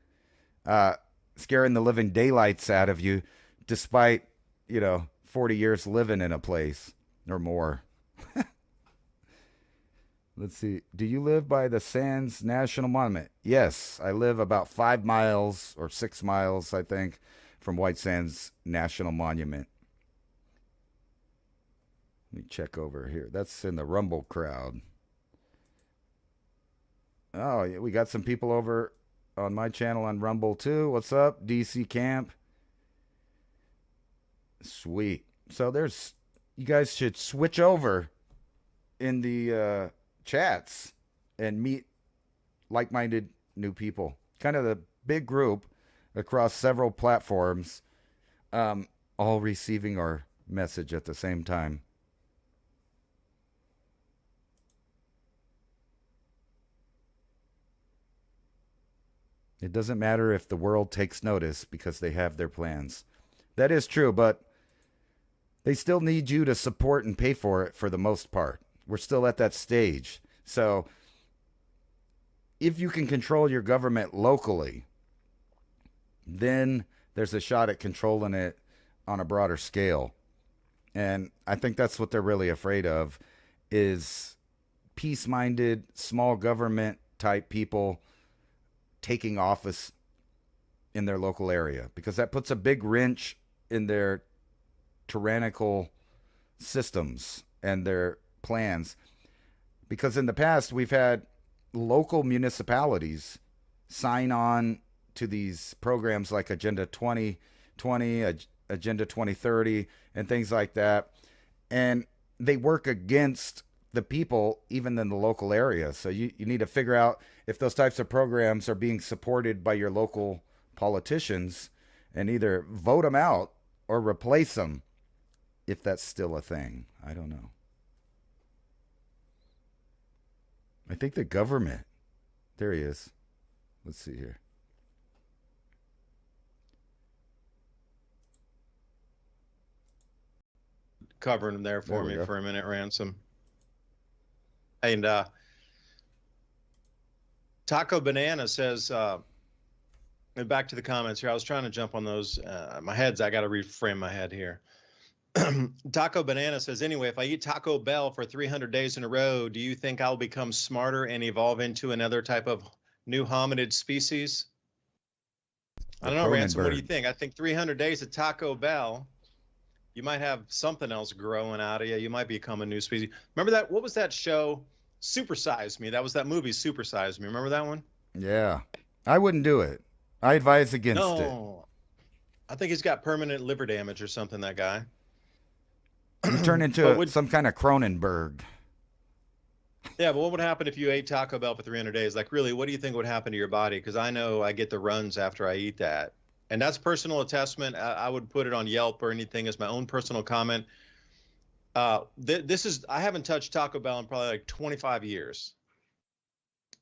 scaring the living daylights out of you, despite, 40 years living in a place or more. Let's see. Do you live by the Sands National Monument? Yes, I live about 5 miles or 6 miles, I think, from White Sands National Monument. Let me check over here. That's in the Rumble crowd. Oh, yeah, we got some people over on my channel on Rumble too. What's up, DC Camp? Sweet. So you guys should switch over in the chats and meet like-minded new people. Kind of the big group across several platforms, all receiving our message at the same time. It doesn't matter if the world takes notice because they have their plans. That is true, but they still need you to support and pay for it for the most part. We're still at that stage. So if you can control your government locally, then there's a shot at controlling it on a broader scale. And I think that's what they're really afraid of, is peace-minded, small government type people taking office in their local area, because that puts a big wrench in their tyrannical systems and their plans. Because in the past, we've had local municipalities sign on to these programs like Agenda 2020, Agenda 2030, and things like that. And they work against the people, even in the local area. So you need to figure out if those types of programs are being supported by your local politicians and either vote them out or replace them, if that's still a thing. I don't know. I think the government, there he is. Let's see here. Covering him there for me for a minute, Ransom. And Taco Banana says, back to the comments here. I was trying to jump on those. I got to reframe my head here. Taco Banana says, anyway, if I eat Taco Bell for 300 days in a row, do you think I'll become smarter and evolve into another type of new hominid species? I don't know, Ransom, what do you think? I think 300 days at Taco Bell, you might have something else growing out of you. You might become a new species. Remember that? What was that show? Super Size Me. That was that movie, Super Size Me. Remember that one? Yeah. I wouldn't do it. I advise against it. I think he's got permanent liver damage or something, that guy. You turn into some kind of Cronenberg. Yeah, but what would happen if you ate Taco Bell for 300 days? Like, really, what do you think would happen to your body? Because I know I get the runs after I eat that. And that's personal attestment. I would put it on Yelp or anything as my own personal comment. I haven't touched Taco Bell in probably like 25 years.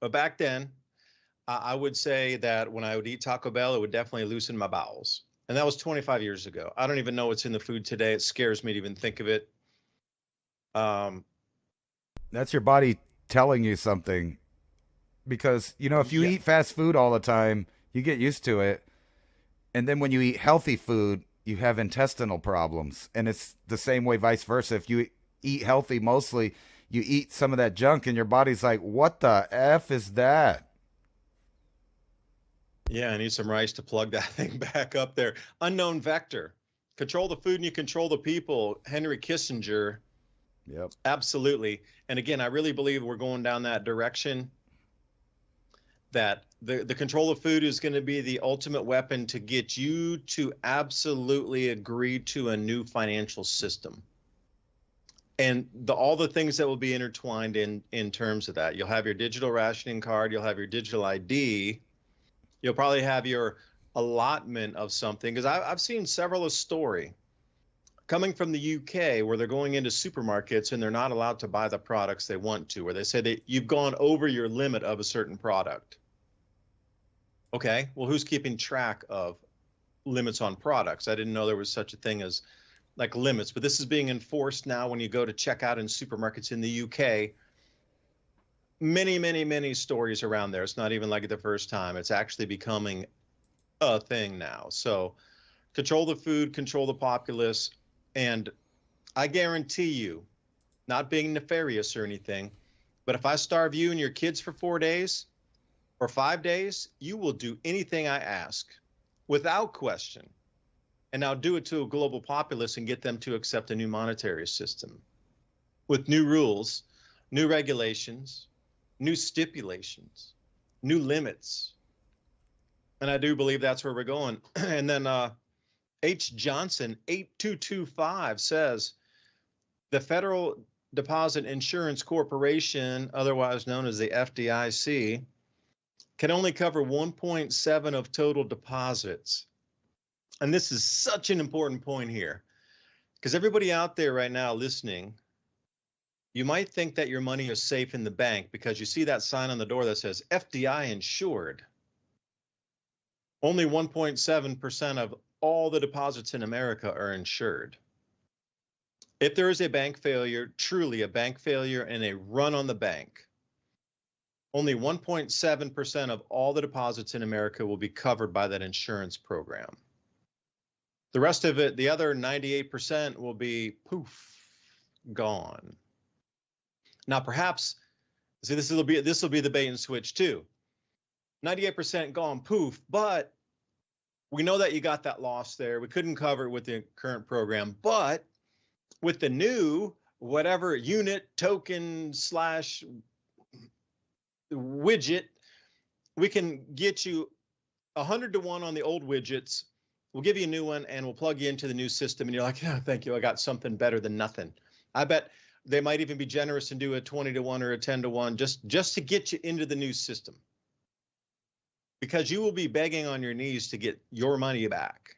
But back then, I would say that when I would eat Taco Bell, it would definitely loosen my bowels. And that was 25 years ago. I don't even know what's in the food today. It scares me to even think of it. That's your body telling you something. Because, if you eat fast food all the time, you get used to it. And then when you eat healthy food, you have intestinal problems. And it's the same way vice versa. If you eat healthy mostly, you eat some of that junk and your body's like, what the F is that? Yeah, I need some rice to plug that thing back up there. Unknown vector. Control the food and you control the people. Henry Kissinger. Yep. Absolutely. And again, I really believe we're going down that direction, that the control of food is going to be the ultimate weapon to get you to absolutely agree to a new financial system. And all the things that will be intertwined in terms of that. You'll have your digital rationing card. You'll have your digital ID. You'll probably have your allotment of something. Because I've seen several a story coming from the UK where they're going into supermarkets and they're not allowed to buy the products they want to, where they say that you've gone over your limit of a certain product. Okay, well, who's keeping track of limits on products? I didn't know there was such a thing as like limits, but this is being enforced now when you go to check out in supermarkets in the UK. Many stories around there. It's not even like the first time. It's actually becoming a thing now. So control the food, control the populace, and I guarantee you, not being nefarious or anything, but if I starve you and your kids for 4 days or 5 days, you will do anything I ask without question. And now do it to a global populace and get them to accept a new monetary system with new rules, new regulations, new stipulations, new limits. And I do believe that's where we're going. And then H. Johnson 8225 says the Federal Deposit Insurance Corporation, otherwise known as the FDIC, can only cover 1.7 of total deposits. And this is such an important point here, because everybody out there right now listening, you might think that your money is safe in the bank because you see that sign on the door that says FDI insured. Only 1.7% of all the deposits in America are insured. If there is a bank failure, truly a bank failure and a run on the bank, only 1.7% of all the deposits in America will be covered by that insurance program. The rest of it, the other 98% will be poof, gone. Now, perhaps, see, this will be the bait and switch too. 98% gone, poof, but we know that you got that loss there. We couldn't cover it with the current program, but with the new whatever unit, token / widget, we can get you 100 to 1 on the old widgets. We'll give you a new one and we'll plug you into the new system. And you're like, yeah, thank you. I got something better than nothing. I bet they might even be generous and do a 20 to 1 or a 10 to 1 just to get you into the new system, because you will be begging on your knees to get your money back.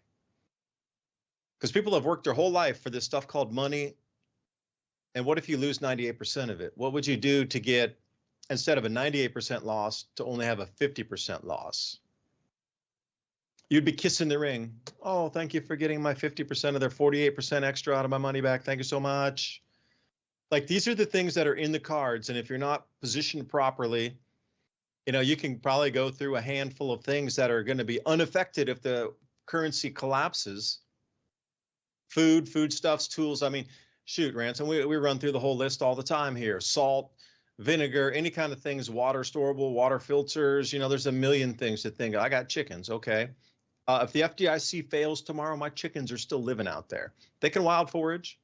Because people have worked their whole life for this stuff called money. And what if you lose 98% of it? What would you do to get, instead of a 98% loss, to only have a 50% loss? You'd be kissing the ring. Oh, thank you for getting my 50% of their 48% extra out of my money back. Thank you so much. Like, these are the things that are in the cards. And if you're not positioned properly, you know, you can probably go through a handful of things that are going to be unaffected if the currency collapses. Foodstuffs, tools. I mean, shoot, Ransom, we run through the whole list all the time here. Salt, vinegar, any kind of things, water, storable, water filters. You know, there's a million things to think of. I got chickens, okay. If the FDIC fails tomorrow, my chickens are still living out there. They can wild forage.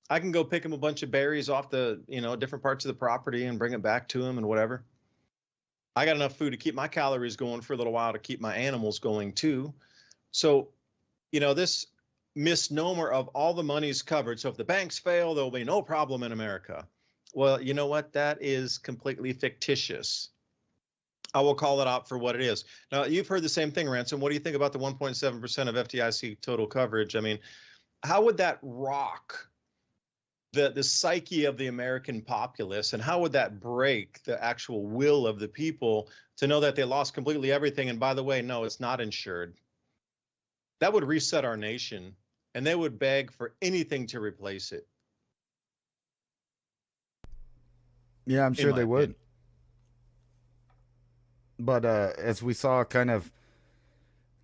I can go pick them a bunch of berries off the, different parts of the property and bring it back to them and whatever. I got enough food to keep my calories going for a little while, to keep my animals going too. So, this misnomer of all the money's covered. So if the banks fail, there'll be no problem in America. Well, you know what? That is completely fictitious. I will call it out for what it is. Now, you've heard the same thing, Ransom. What do you think about the 1.7% of FDIC total coverage? I mean, how would that rock the psyche of the American populace, and how would that break the actual will of the people to know that they lost completely everything? And by the way, no, it's not insured. That would reset our nation, and they would beg for anything to replace it. Yeah, I'm sure they would. But as we saw kind of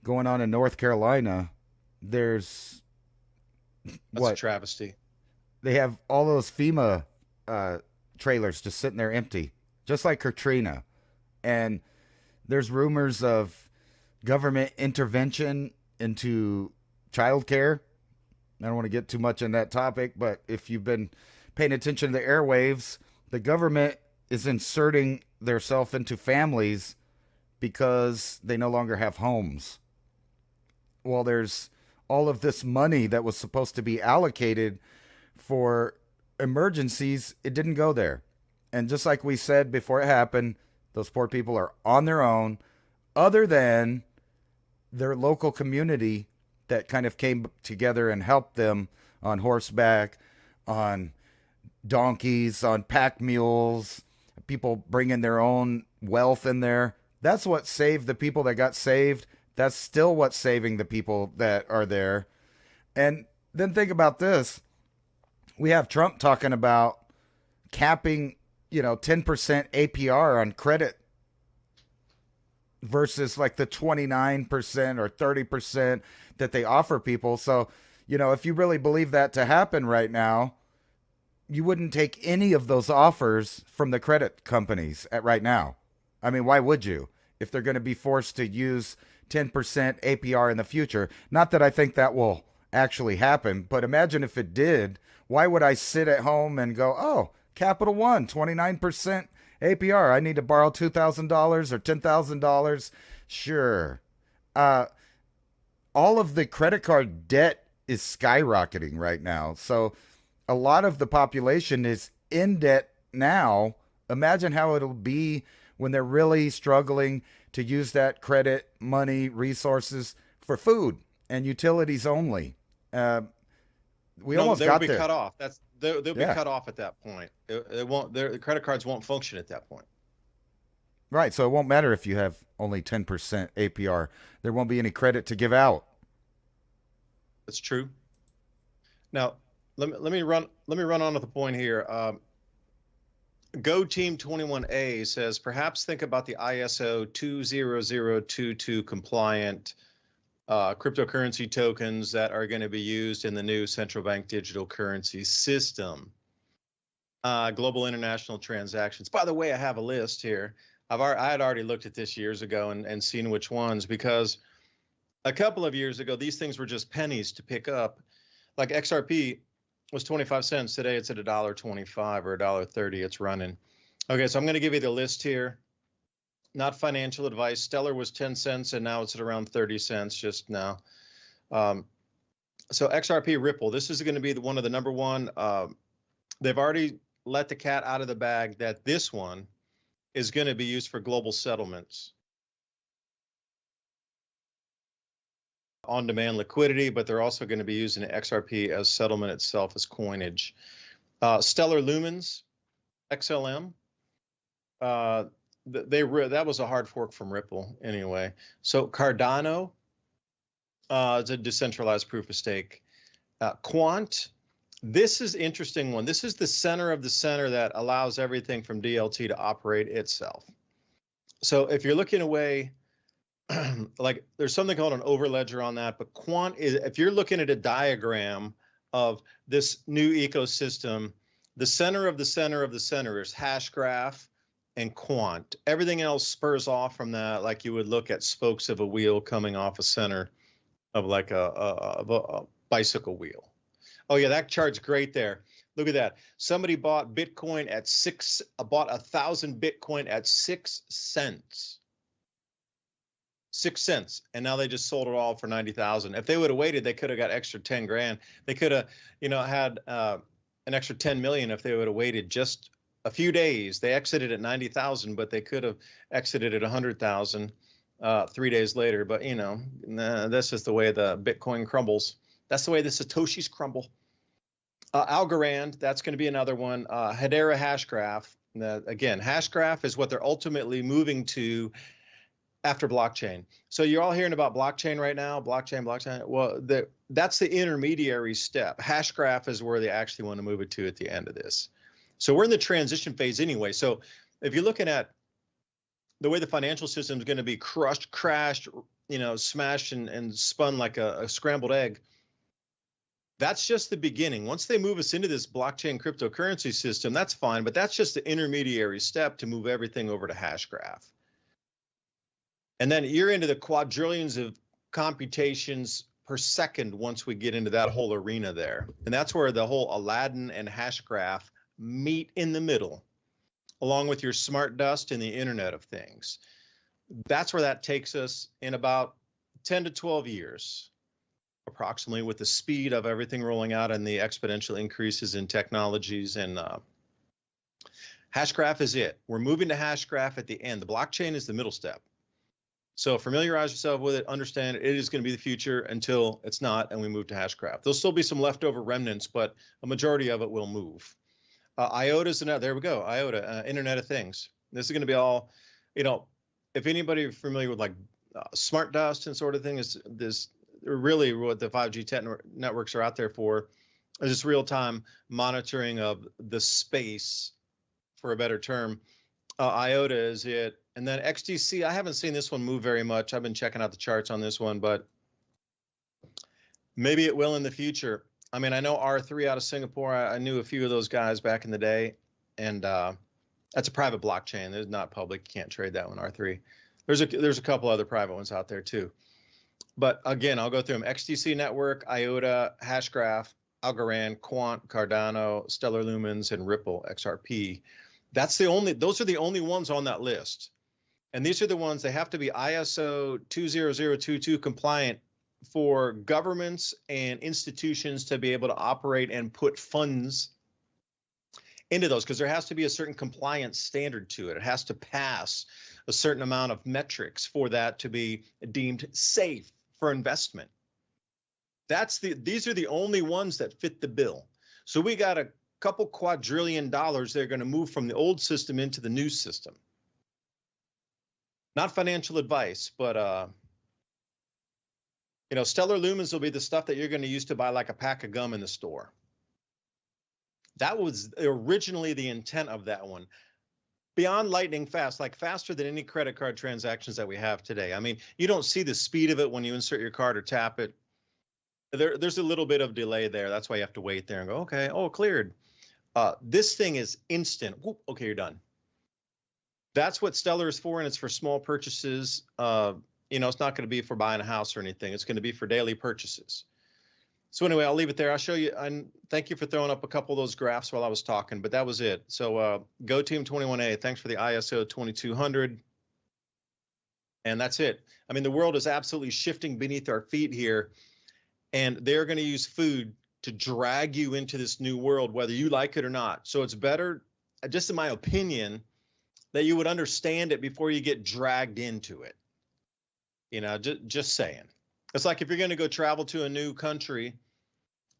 going on in North Carolina, there's That's a travesty. They have all those FEMA trailers just sitting there empty, just like Katrina. And there's rumors of government intervention into childcare. I don't want to get too much on that topic, but if you've been paying attention to the airwaves, the government is inserting theirself into families because they no longer have homes. Well, there's all of this money that was supposed to be allocated for emergencies. It didn't go there. And just like we said before it happened, those poor people are on their own, other than their local community that kind of came together and helped them on horseback, on donkeys, on pack mules, people bringing their own wealth in there. That's what saved the people that got saved. That's still what's saving the people that are there. And then think about this. We have Trump talking about capping, 10% APR on credit versus like the 29% or 30% that they offer people. So, if you really believe that to happen right now, you wouldn't take any of those offers from the credit companies right now. I mean, why would you? If they're going to be forced to use 10% APR in the future. Not that I think that will actually happen, but imagine if it did. Why would I sit at home and go, oh, Capital One, 29% APR. I need to borrow $2,000 or $10,000. Sure. All of the credit card debt is skyrocketing right now. So a lot of the population is in debt now. Imagine how it'll be when they're really struggling to use that credit, money, resources for food and utilities only. Almost got there. They'll be cut off. They'll be cut off at that point. It won't. The credit cards won't function at that point. Right. So it won't matter if you have only 10% APR. There won't be any credit to give out. That's true. Now, let me run on to the point here. Go Team 21A says, perhaps think about the ISO 20022 compliant cryptocurrency tokens that are going to be used in the new central bank digital currency system. Global international transactions. By the way, I have a list here. I had already looked at this years ago and seen which ones, because a couple of years ago, these things were just pennies to pick up. Like XRP was 25 cents. Today it's at $1.25 or $1.30. It's running. Okay, so I'm going to give you the list here. Not financial advice. Stellar was 10 cents and now it's at around 30 cents just now. So XRP Ripple, this is going to be one of the number one. They've already let the cat out of the bag that this one is going to be used for global settlements. On-demand liquidity, but they're also going to be using XRP as settlement itself as coinage. Stellar Lumens, XLM, that was a hard fork from Ripple anyway. So Cardano is a decentralized proof of stake. Quant, this is interesting one. This is the center of the center that allows everything from DLT to operate itself. So if you're looking away, like there's something called an overledger on that, but Quant is, if you're looking at a diagram of this new ecosystem, the center of the center of the center is Hashgraph and Quant. Everything else spurs off from that, like you would look at spokes of a wheel coming off a center of like a bicycle wheel. Oh yeah, that chart's great there. Look at that. Somebody bought Bitcoin at bought 1,000 Bitcoin at 6 cents. 6 cents, and now they just sold it all for 90,000. If they would have waited, they could have got extra 10 grand. They could have, had an extra 10 million if they would have waited just a few days. They exited at 90,000, but they could have exited at 100,000 3 days later. But that's just the way the Bitcoin crumbles. That's the way the Satoshis crumble. Algorand, that's going to be another one. Hedera Hashgraph. Again, Hashgraph is what they're ultimately moving to after blockchain. So you're all hearing about blockchain right now, blockchain. Well, that's the intermediary step. Hashgraph is where they actually want to move it to at the end of this. So we're in the transition phase anyway. So if you're looking at the way the financial system is going to be crushed, crashed, smashed and spun like a scrambled egg, that's just the beginning. Once they move us into this blockchain cryptocurrency system, that's fine, but that's just the intermediary step to move everything over to Hashgraph. And then you're into the quadrillions of computations per second once we get into that whole arena there. And that's where the whole Aladdin and hash graph meet in the middle, along with your smart dust and the Internet of Things. That's where that takes us in about 10 to 12 years, approximately, with the speed of everything rolling out and the exponential increases in technologies. And Hashgraph is it. We're moving to Hashgraph at the end. The blockchain is the middle step. So familiarize yourself with it, understand it is going to be the future until it's not, and we move to Hashgraph. There'll still be some leftover remnants, but a majority of it will move. IOTA is another, there we go, IOTA, Internet of Things. This is going to be all, if anybody is familiar with like smart dust and sort of thing, is this really what the 5G networks are out there for, is this real-time monitoring of the space, for a better term. IOTA is it. And then XDC, I haven't seen this one move very much. I've been checking out the charts on this one, but maybe it will in the future. I mean, I know R3 out of Singapore. I knew a few of those guys back in the day, and that's a private blockchain. It's not public. You can't trade that one, R3. There's a couple other private ones out there too. But again, I'll go through them. XDC Network, IOTA, Hashgraph, Algorand, Quant, Cardano, Stellar Lumens, and Ripple XRP. Those are the only ones on that list. And these are the ones, they have to be ISO 20022 compliant for governments and institutions to be able to operate and put funds into those, because there has to be a certain compliance standard to it. It has to pass a certain amount of metrics for that to be deemed safe for investment. These are the only ones that fit the bill. So we got a couple quadrillion dollars they're going to move from the old system into the new system. Not financial advice, but Stellar Lumens will be the stuff that you're going to use to buy like a pack of gum in the store. That was originally the intent of that one. Beyond lightning fast, like faster than any credit card transactions that we have today. I mean, you don't see the speed of it when you insert your card or tap it. There's a little bit of delay there. That's why you have to wait there and go, okay, oh, cleared. This thing is instant. Whoop, okay, you're done. That's what Stellar is for, and it's for small purchases. It's not going to be for buying a house or anything. It's going to be for daily purchases. So anyway, I'll leave it there. I'll show you. And thank you for throwing up a couple of those graphs while I was talking, but that was it. So Go Team 21A, thanks for the ISO 2200. And that's it. I mean, the world is absolutely shifting beneath our feet here, and they're going to use food to drag you into this new world, whether you like it or not. So it's better, just in my opinion, that you would understand it before you get dragged into it. Just saying. It's like if you're going to go travel to a new country,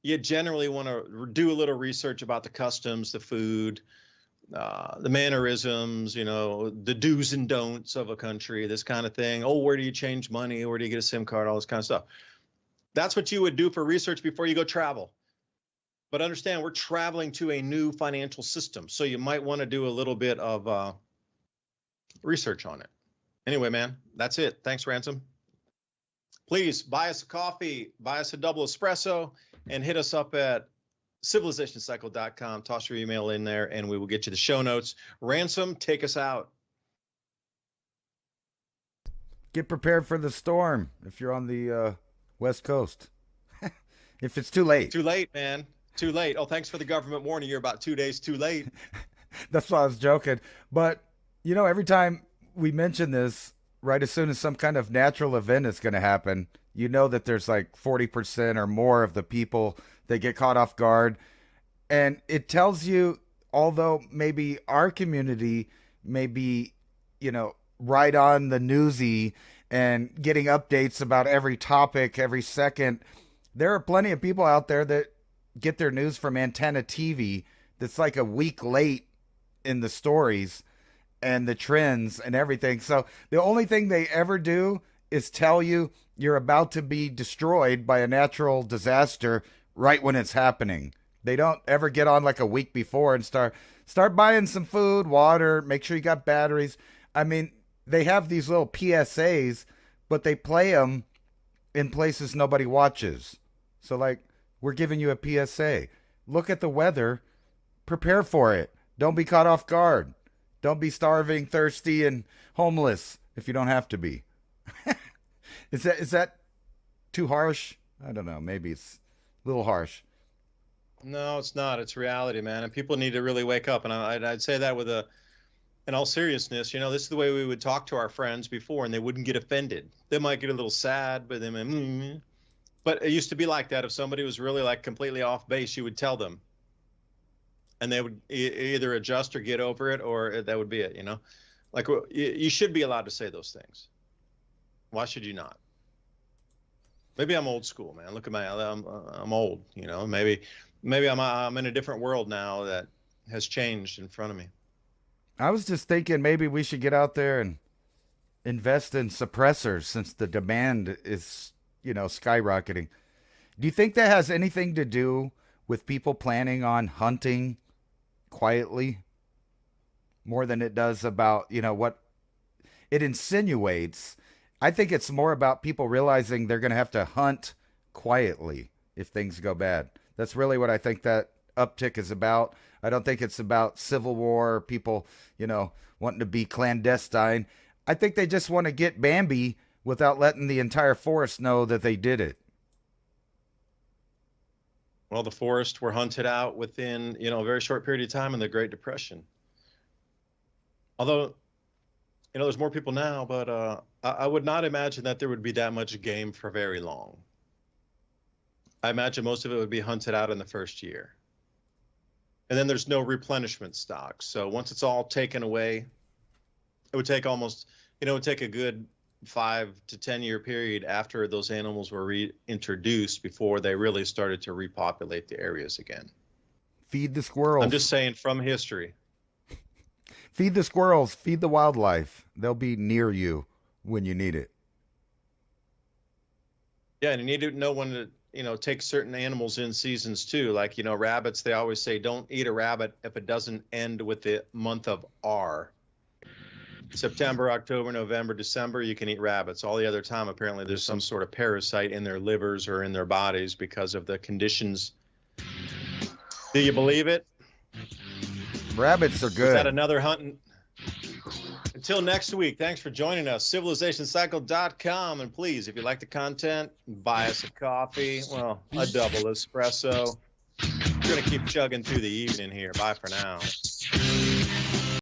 you generally want to do a little research about the customs, the food, the mannerisms, the do's and don'ts of a country, this kind of thing. Oh, where do you change money? Where do you get a SIM card? All this kind of stuff. That's what you would do for research before you go travel. But understand, we're traveling to a new financial system, so you might want to do a little bit of research on it. Anyway, man, that's it. Thanks, Ransom. Please buy us a coffee, buy us a double espresso, and hit us up at civilizationcycle.com. Toss your email in there, and we will get you the show notes. Ransom, take us out. Get prepared for the storm if you're on the West Coast. If it's too late. Too late, man. Too late. Oh, thanks for the government warning. You're about 2 days too late. That's why I was joking. But, every time we mention this, right as soon as some kind of natural event is going to happen, that there's like 40% or more of the people that get caught off guard. And it tells you, although maybe our community may be, right on the newsy and getting updates about every topic every second, there are plenty of people out there that get their news from Antenna TV that's like a week late in the stories and the trends and everything. So the only thing they ever do is tell you you're about to be destroyed by a natural disaster right when it's happening. They don't ever get on like a week before and start buying some food, water, make sure you got batteries. I mean, they have these little PSAs, but they play them in places nobody watches. So like, we're giving you a PSA. Look at the weather. Prepare for it. Don't be caught off guard. Don't be starving, thirsty, and homeless if you don't have to be. Is that too harsh? I don't know. Maybe it's a little harsh. No, it's not. It's reality, man. And people need to really wake up. And I'd say that with in all seriousness, this is the way we would talk to our friends before, and they wouldn't get offended. They might get a little sad, but but it used to be like that. If somebody was really like completely off base, you would tell them, and they would either adjust or get over it, or that would be it. Like you should be allowed to say those things. Why should you not? Maybe I'm old school, man. Look at I'm old. Maybe I'm in a different world now that has changed in front of me. I was just thinking maybe we should get out there and invest in suppressors since the demand is, skyrocketing. Do you think that has anything to do with people planning on hunting quietly more than it does about, what it insinuates? I think it's more about people realizing they're going to have to hunt quietly if things go bad. That's really what I think that uptick is about. I don't think it's about civil war or people, wanting to be clandestine. I think they just want to get Bambi without letting the entire forest know that they did it. Well, the forests were hunted out within, a very short period of time in the Great Depression. Although, there's more people now, but I would not imagine that there would be that much game for very long. I imagine most of it would be hunted out in the first year. And then there's no replenishment stock. So once it's all taken away, it would take it would take a good 5 to 10 year period after those animals were reintroduced before they really started to repopulate the areas again. Feed the squirrels. I'm just saying from history. Feed the squirrels, feed the wildlife. They'll be near you when you need it. Yeah, and you need to know when to, take certain animals in seasons too. Like, rabbits, they always say don't eat a rabbit if it doesn't end with the month of R. September, October, November, December, you can eat rabbits. All the other time, apparently, there's some sort of parasite in their livers or in their bodies because of the conditions. Do you believe it? Rabbits are good. Is that another hunting? Until next week, thanks for joining us. CivilizationCycle.com. And please, if you like the content, buy us a coffee. Well, a double espresso. We're going to keep chugging through the evening here. Bye for now.